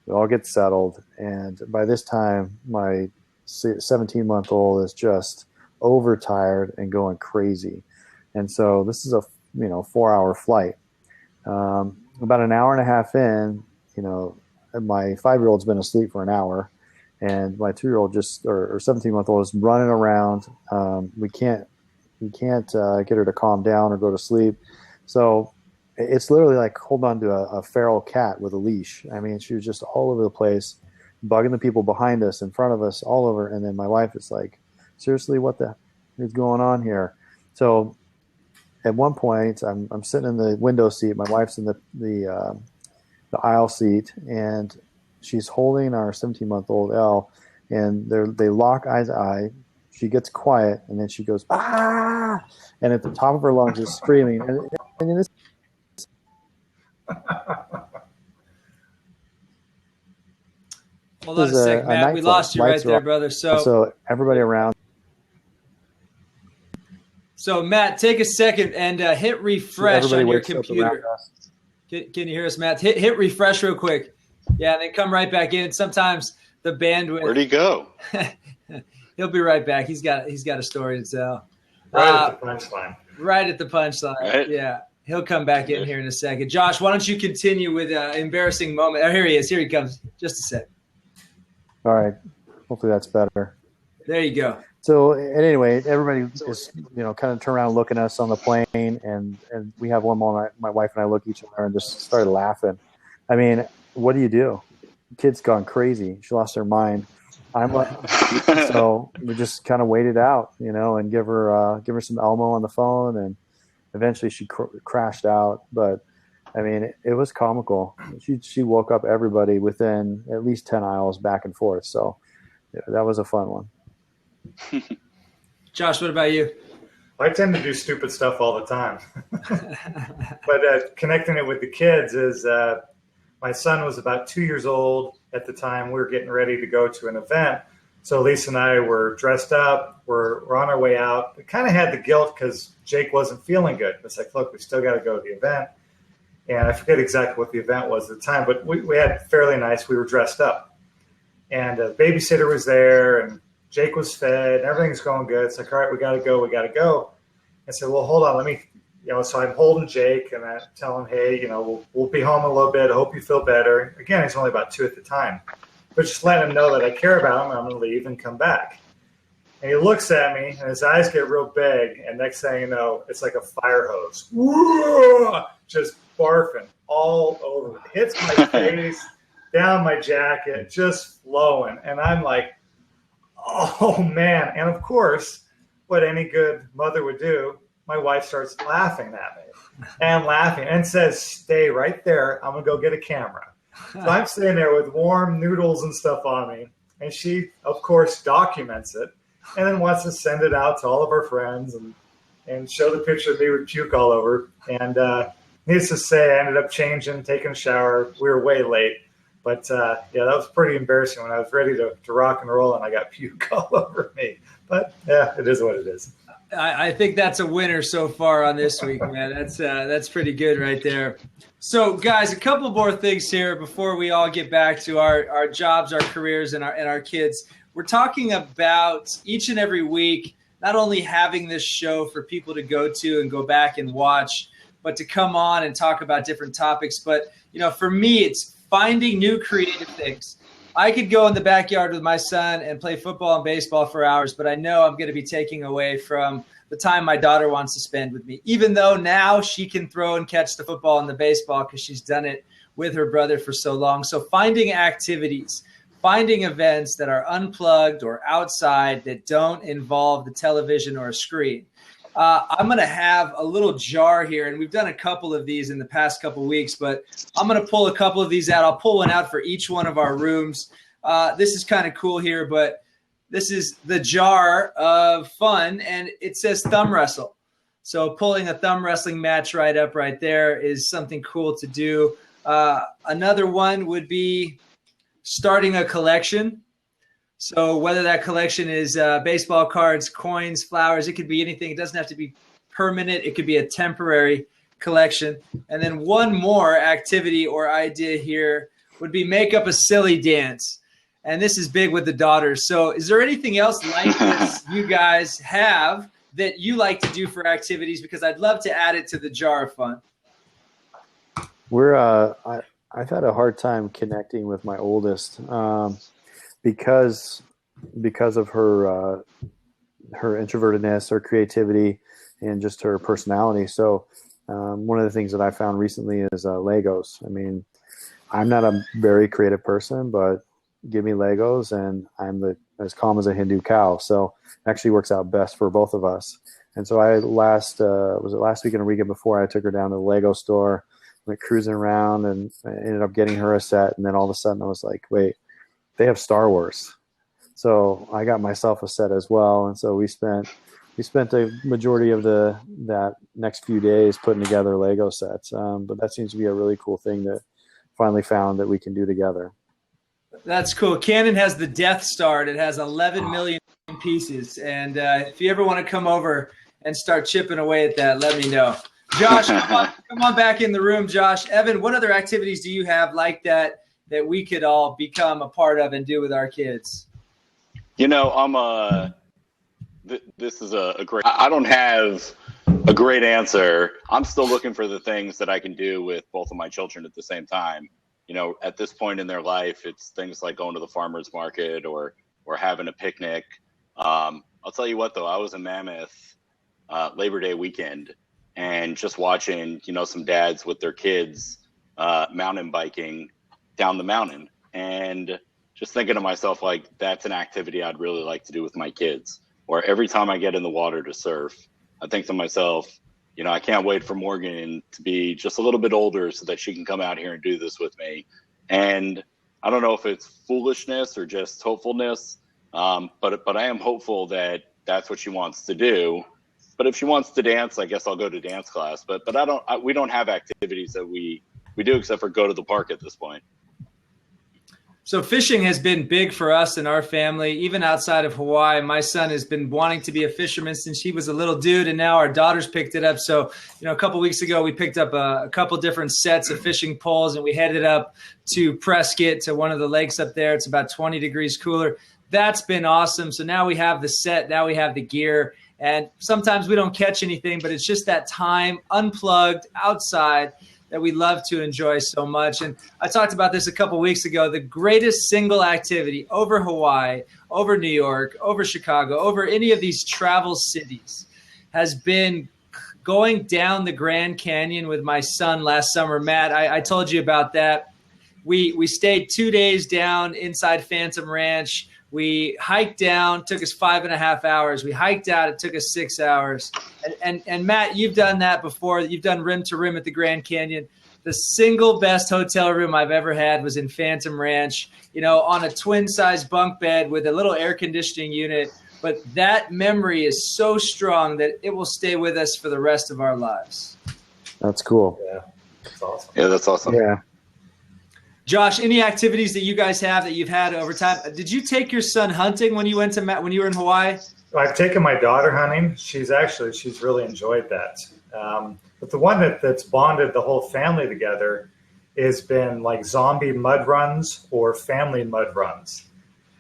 We all get settled. And by this time, my 17-month-old is just overtired and going crazy. And so this is a 4-hour flight. About an hour and a half in, my 5-year-old's been asleep for an hour. And my 2-year-old or 17-month-old is running around. We can't get her to calm down or go to sleep. So it's literally like holding on to a feral cat with a leash. I mean, she was just all over the place, bugging the people behind us, in front of us, all over. And then my wife is like, seriously, what the is going on here? So at one point, I'm sitting in the window seat. My wife's in the aisle seat, and she's holding our 17-month-old Elle, and they lock eye to eye. She gets quiet, and then she goes, ah! And at the top of her lungs is screaming. And this Hold on a sec, Matt. We lost you right there, brother. So everybody around. So, Matt, take a second and hit refresh on your computer. Can you hear us, Matt? Hit refresh real quick. Yeah, and then come right back in. Sometimes the bandwidth. Where'd he go? He'll be right back. He's got a story to tell. Right at the punchline. Right at the punchline. Right? Yeah. He'll come back in here in a second. Josh, why don't you continue with embarrassing moment? Oh, here he is. Here he comes. Just a sec. All right. Hopefully that's better. There you go. So anyway, everybody is kind of turned around looking at us on the plane, and we have one moment. My wife and I look at each other and just started laughing. I mean, what do you do? The kid's gone crazy. She lost her mind. I'm like, so we just kind of waited out, and give her some Elmo on the phone, and eventually she crashed out. But I mean, it was comical. She woke up everybody within at least 10 aisles back and forth. So that was a fun one. Josh, what about you? I tend to do stupid stuff all the time. But connecting it with the kids is my son was about 2 years old at the time. We were getting ready to go to an event. So Lisa and I were dressed up. We're on our way out. We kind of had the guilt because Jake wasn't feeling good. It's like, look, we still got to go to the event. And I forget exactly what the event was at the time, but we had fairly nice. We were dressed up. And a babysitter was there, and Jake was fed, and everything's going good. It's like, all right, we got to go. I said, well, hold on, let me, so I'm holding Jake, and I tell him, hey, we'll be home a little bit. I hope you feel better. Again, he's only about 2 at the time, but just letting him know that I care about him, and I'm going to leave and come back. And he looks at me, and his eyes get real big, and next thing you know, it's like a fire hose. Woo! Just barfing all over. It hits my face, down my jacket, just flowing. And I'm like, oh, man. And, of course, what any good mother would do, my wife starts laughing at me and says, stay right there. I'm going to go get a camera. So I'm sitting there with warm noodles and stuff on me. And she, of course, documents it and then wants to send it out to all of our friends and show the picture of me with puke all over. And needless to say, I ended up changing, taking a shower. We were way late. But, that was pretty embarrassing when I was ready to rock and roll and I got puke all over me. But, yeah, it is what it is. I think that's a winner so far on this week, man. That's pretty good right there. So, guys, a couple more things here before we all get back to our jobs, our careers, and our kids. we're talking about each and every week, not only having this show for people to go to and go back and watch, but to come on and talk about different topics. But, for me, it's finding new creative things. I could go in the backyard with my son and play football and baseball for hours, but I know I'm going to be taking away from the time my daughter wants to spend with me, even though now she can throw and catch the football and the baseball because she's done it with her brother for so long. So finding activities, finding events that are unplugged or outside that don't involve the television or a screen. I'm going to have a little jar here, and we've done a couple of these in the past couple of weeks, but I'm going to pull a couple of these out. I'll pull one out for each one of our rooms. This is kind of cool here, but this is the jar of fun, and it says thumb wrestle. So pulling a thumb wrestling match right up right there is something cool to do. Another one would be starting a collection. So whether that collection is baseball cards, coins, flowers, it could be anything. It doesn't have to be permanent. It could be a temporary collection. And then one more activity or idea here would be make up a silly dance. And this is big with the daughters. So is there anything else like this you guys have that you like to do for activities? Because I'd love to add it to the jar of fun. I've had a hard time connecting with my oldest. Because of her introvertedness, her creativity, and just her personality. So one of the things that I found recently is Legos. I mean, I'm not a very creative person, but give me Legos and I'm as calm as a Hindu cow. So it actually works out best for both of us. And so last week and a weekend before, I took her down to the Lego store, went cruising around, and I ended up getting her a set. And then all of a sudden I was like, wait, they have Star Wars. So I got myself a set as well. And so we spent the majority of that next few days putting together Lego sets. But that seems to be a really cool thing that finally found that we can do together. That's cool. Canon has the Death Star. It has 11 million pieces. And if you ever want to come over and start chipping away at that, let me know. Josh, come on back in the room, Josh. Evan, what other activities do you have like that we could all become a part of and do with our kids? This is a great, I don't have a great answer. I'm still looking for the things that I can do with both of my children at the same time. At this point in their life, it's things like going to the farmer's market or having a picnic. I'll tell you what, though, I was in Mammoth Labor Day weekend and just watching, some dads with their kids mountain biking down the mountain, and just thinking to myself, like, that's an activity I'd really like to do with my kids. Or every time I get in the water to surf, I think to myself, I can't wait for Morgan to be just a little bit older so that she can come out here and do this with me. And I don't know if it's foolishness or just hopefulness, but I am hopeful that that's what she wants to do. But if she wants to dance, I guess I'll go to dance class. But we don't have activities that we do except for go to the park at this point. So fishing has been big for us and our family, even outside of Hawaii. My son has been wanting to be a fisherman since he was a little dude, and now our daughters picked it up. So, a couple weeks ago, we picked up a couple different sets of fishing poles, and we headed up to Prescott to one of the lakes up there. It's about 20 degrees cooler. That's been awesome. So now we have the set, now we have the gear, and sometimes we don't catch anything, but it's just that time unplugged outside that we love to enjoy so much. And I talked about this a couple weeks ago. The greatest single activity over Hawaii, over New York, over Chicago, over any of these travel cities has been going down the Grand Canyon with my son last summer. Matt, I told you about that. We stayed 2 days down inside Phantom Ranch. We hiked down, took us 5.5 hours. We hiked out, it took us 6 hours. And Matt, you've done that before. You've done rim to rim at the Grand Canyon. The single best hotel room I've ever had was in Phantom Ranch, on a twin-size bunk bed with a little air conditioning unit. But that memory is so strong that it will stay with us for the rest of our lives. That's cool. Yeah, that's awesome. Yeah, that's awesome. Yeah. Josh, any activities that you guys have that you've had over time? Did you take your son hunting when you were in Hawaii? I've taken my daughter hunting. She's really enjoyed that. But the one that's bonded the whole family together has been like zombie mud runs or family mud runs.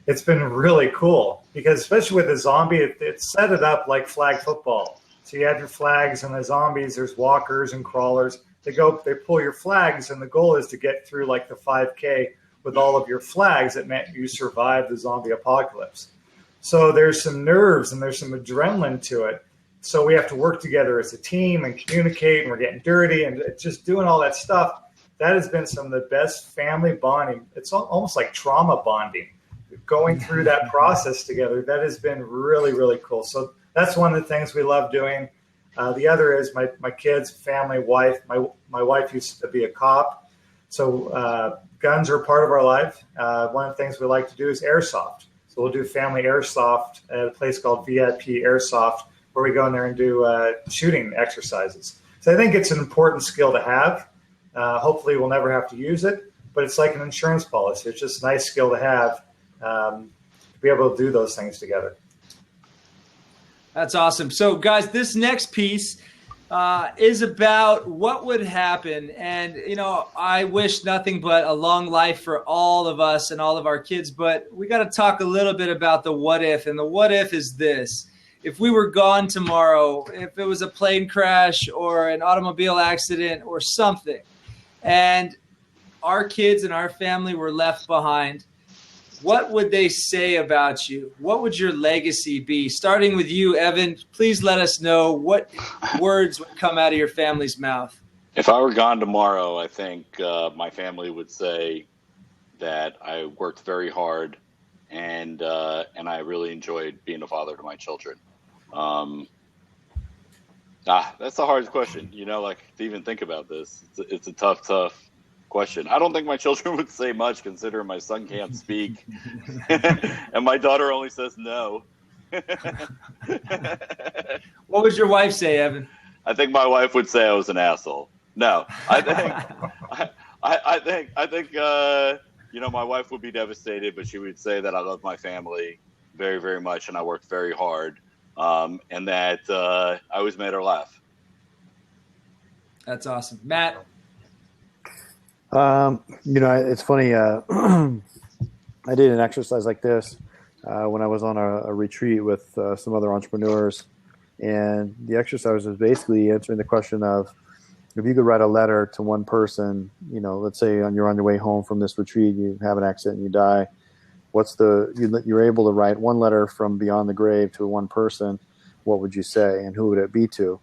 it's been really cool because especially with the zombie, it set it up like flag football. So you have your flags and the zombies, there's walkers and crawlers. They pull your flags, and the goal is to get through like the 5K with all of your flags that meant you survived the zombie apocalypse. So there's some nerves and there's some adrenaline to it. So we have to work together as a team and communicate, and we're getting dirty and just doing all that stuff. That has been some of the best family bonding. It's almost like trauma bonding. Going through that process together, that has been really, really cool. So that's one of the things we love doing. The other is my kids, family, wife. My wife used to be a cop. So guns are part of our life. One of the things we like to do is airsoft. So we'll do family airsoft at a place called VIP Airsoft, where we go in there and do shooting exercises. So I think it's an important skill to have. Hopefully we'll never have to use it, but it's like an insurance policy. It's just a nice skill to have, to be able to do those things together. That's awesome. So guys, this next piece is about what would happen. And, you know, I wish nothing but a long life for all of us and all of our kids, but we got to talk a little bit about the what if. And the what if is this: if we were gone tomorrow, if it was a plane crash or an automobile accident or something, and our kids and our family were left behind, what would they say about you? What would your legacy be? Starting with you, Evan, please let us know what words would come out of your family's mouth. If I were gone tomorrow, I think my family would say that I worked very hard and I really enjoyed being a father to my children. That's the hardest question, you know, like to even think about this. It's a tough question. I don't think my children would say much, considering my son can't speak and my daughter only says no. What would your wife say, Evan? I think my wife would say I was an asshole. No, I think you know, my wife would be devastated, but she would say that I love my family very, very much and I worked very hard, and that I always made her laugh. That's awesome. Matt? You know, it's funny. I did an exercise like this when I was on a retreat with some other entrepreneurs, and the exercise was basically answering the question of, if you could write a letter to one person, you know, let's say you're on your way home from this retreat, you have an accident and you die. You're able to write one letter from beyond the grave to one person. What would you say, and who would it be to?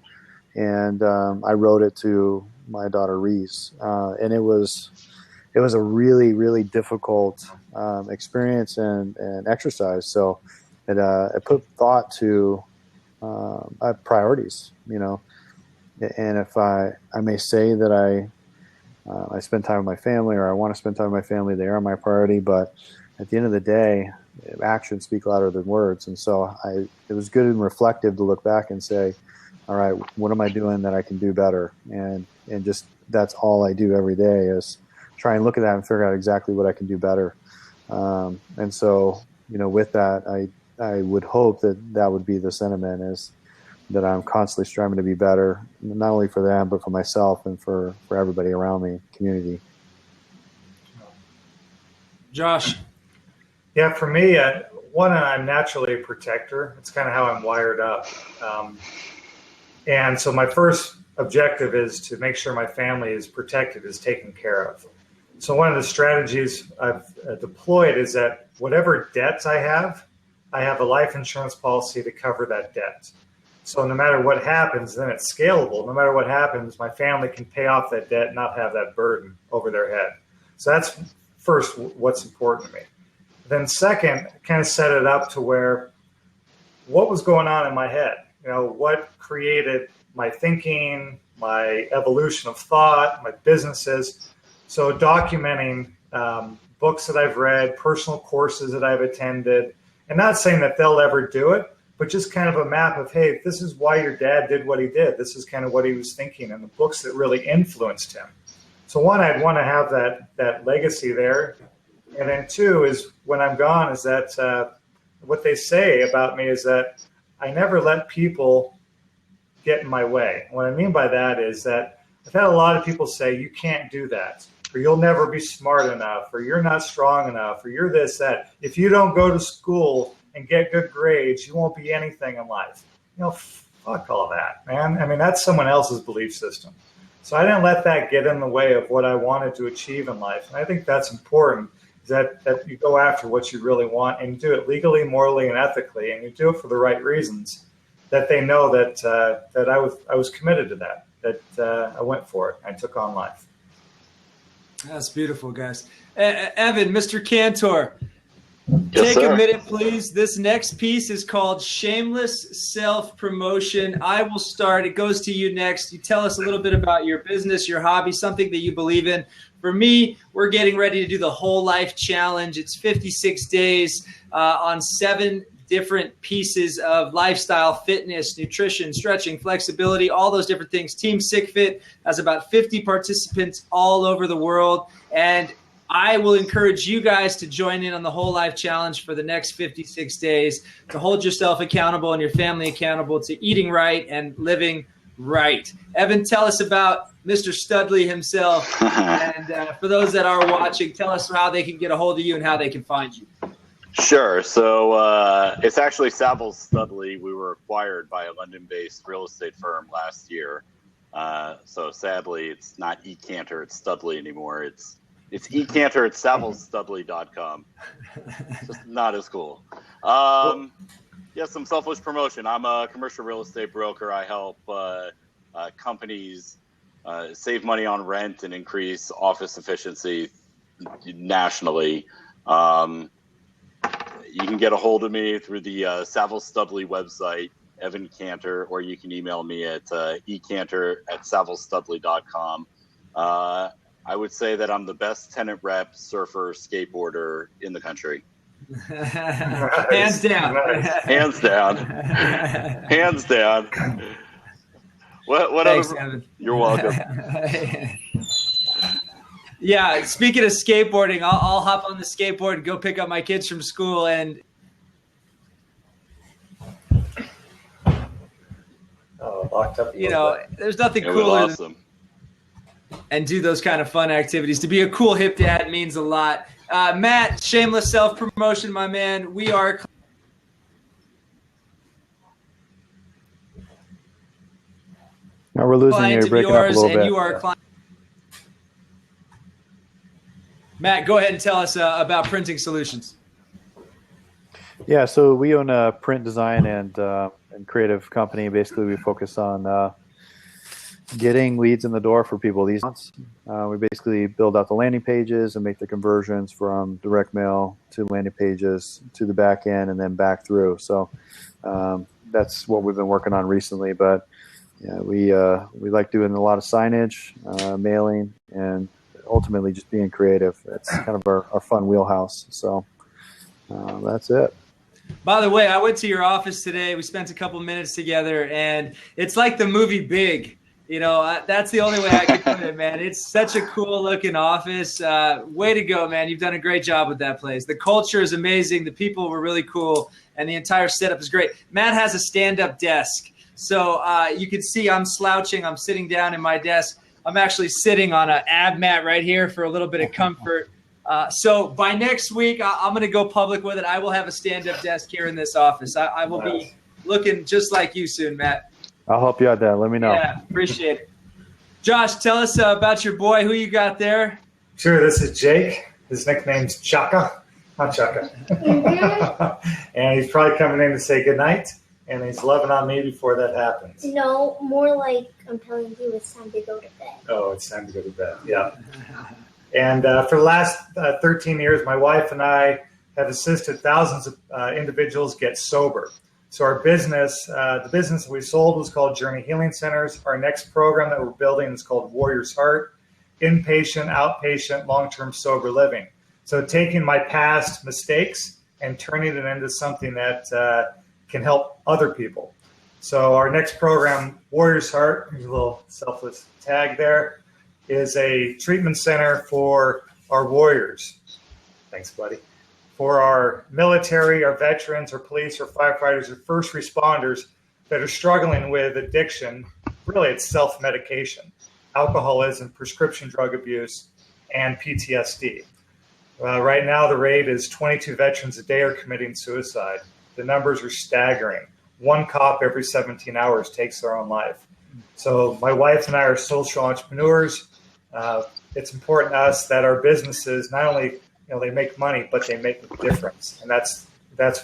And I wrote it to my daughter Reese, and it was a really, really difficult experience and exercise. So it put thought to priorities, you know. And if I may say that I spend time with my family, or I want to spend time with my family, they are my priority. But at the end of the day, actions speak louder than words. And so it was good and reflective to look back and say, all right, what am I doing that I can do better? And just that's all I do every day is try and look at that and figure out exactly what I can do better. And so, you know, with that, I would hope that would be the sentiment, is that I'm constantly striving to be better, not only for them, but for myself and for everybody around me, community. Josh? Yeah, for me, I'm naturally a protector. It's kind of how I'm wired up. And so my first objective is to make sure my family is protected, is taken care of. So one of the strategies I've deployed is that whatever debts I have a life insurance policy to cover that debt. So no matter what happens, then it's scalable. No matter what happens, my family can pay off that debt and not have that burden over their head. So that's first what's important to me. Then second, kind of set it up to where, what was going on in my head? You know, what created my thinking, my evolution of thought, my businesses. So documenting books that I've read, personal courses that I've attended, and not saying that they'll ever do it, but just kind of a map of, hey, this is why your dad did what he did. This is kind of what he was thinking, and the books that really influenced him. So one, I'd want to have that legacy there. And then two is, when I'm gone, is that what they say about me is that I never let people get in my way. What I mean by that is that I've had a lot of people say, you can't do that. or you'll never be smart enough, or you're not strong enough, or you're this, that. If you don't go to school and get good grades, you won't be anything in life. Fuck all that, man. I mean, that's someone else's belief system. So I didn't let that get in the way of what I wanted to achieve in life. And I think that's important, is that you go after what you really want, and you do it legally, morally, and ethically, and you do it for the right reasons, that they know that I was committed to that I went for it. I took on life. That's beautiful, guys. Evan, Mr. Kantor, Yes, take sir. a minute, please. This next piece is called Shameless Self-Promotion. I will start. It goes to you next. You tell us a little bit about your business, your hobby, something that you believe in. For me, we're getting ready to do the Whole Life Challenge. It's 56 days on 7 different pieces of lifestyle, fitness, nutrition, stretching, flexibility, all those different things. Team Sick Fit has about 50 participants all over the world. And I will encourage you guys to join in on the Whole Life Challenge for the next 56 days to hold yourself accountable and your family accountable to eating right and living right. Evan, tell us about Mr. Studley himself. And for those that are watching, tell us how they can get a hold of you and how they can find you. Sure. So it's actually Savills Studley. We were acquired by a London-based real estate firm last year. So sadly, it's not eCantor, it's Studley anymore. It's eCantor at savillsstudley.com. Just not as cool. Some selfish promotion. I'm a commercial real estate broker. I help companies save money on rent and increase office efficiency nationally. You can get a hold of me through the Savills Studley website, Evan Kantor, or you can email me at eCantor@savillsstudley.com. I would say that I'm the best tenant rep, surfer, skateboarder in the country. Hands down. Hands down. Hands down. What Thanks, other? Evan. You're welcome. Yeah, speaking of skateboarding, I'll hop on the skateboard and go pick up my kids from school, and Locked up. There's nothing It was cooler awesome. and do those kind of fun activities. To be a cool hip dad means a lot. Matt, shameless self-promotion, my man. We are No, we're losing you. clients You're of breaking up a yours, little and bit. you are a client. Matt, go ahead and tell us about Printing Solutions. Yeah, so we own a print design and creative company. Basically, we focus on getting leads in the door for people these months. We basically build out the landing pages and make the conversions from direct mail to landing pages to the back end and then back through. So that's what we've been working on recently. But yeah, we like doing a lot of signage, mailing, and ultimately just being creative. It's kind of our fun wheelhouse. So that's it. By the way, I went to your office today. We spent a couple minutes together, and it's like the movie Big. That's the only way I can put it, man. It's such a cool looking office. Way to go, man. You've done a great job with that place. The culture is amazing. The people were really cool, and the entire setup is great. Matt has a stand-up desk. So you can see I'm slouching. I'm sitting down in my desk. I'm actually sitting on an ab mat right here for a little bit of comfort. So by next week, I'm going to go public with it. I will have a stand-up desk here in this office. I will be looking just like you soon, Matt. I'll help you out there. Let me know. Yeah, appreciate it. Josh, tell us about your boy. Who you got there? Sure, this is Jake. His nickname's Chaka. Not Chaka. And he's probably coming in to say goodnight, and he's loving on me before that happens. No, more like I'm telling you it's time to go to bed. Oh, it's time to go to bed. Yeah. And for the last 13 years, my wife and I have assisted thousands of individuals get sober. So our business, the business that we sold was called Journey Healing Centers. Our next program that we're building is called Warrior's Heart, inpatient, outpatient, long-term sober living. So taking my past mistakes and turning it into something that can help other people. So our next program, Warrior's Heart, here's a little selfless tag there, is a treatment center for our warriors. Thanks, buddy. For our military, our veterans, our police, our firefighters, our first responders that are struggling with addiction. Really, it's self-medication, alcoholism, prescription drug abuse, and PTSD. Right now, the rate is 22 veterans a day are committing suicide. The numbers are staggering. One cop every 17 hours takes their own life. So my wife and I are social entrepreneurs. It's important to us that our businesses not only they make money, but they make a difference, and that's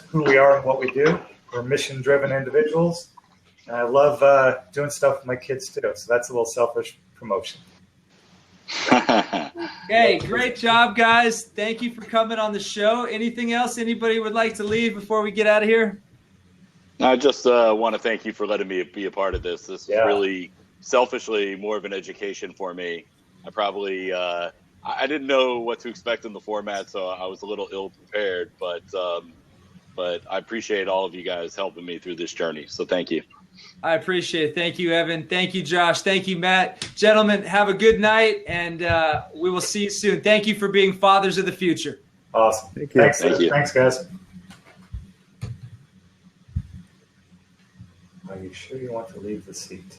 who we are and what we do. We're mission-driven individuals, and I love doing stuff with my kids too. So that's a little selfish promotion. Hey, great job, guys. Thank you for coming on the show. Anything else anybody would like to leave before we get out of here? I just want to thank you for letting me be a part of this. This is really selfishly more of an education for me. I probably I didn't know what to expect in the format, so I was a little ill prepared. But I appreciate all of you guys helping me through this journey. So thank you. I appreciate it. Thank you, Evan. Thank you, Josh. Thank you, Matt. Gentlemen, have a good night, and we will see you soon. Thank you for being fathers of the future. Awesome. Thank you. Thank you. Thanks, guys. Are you sure you want to leave the seat?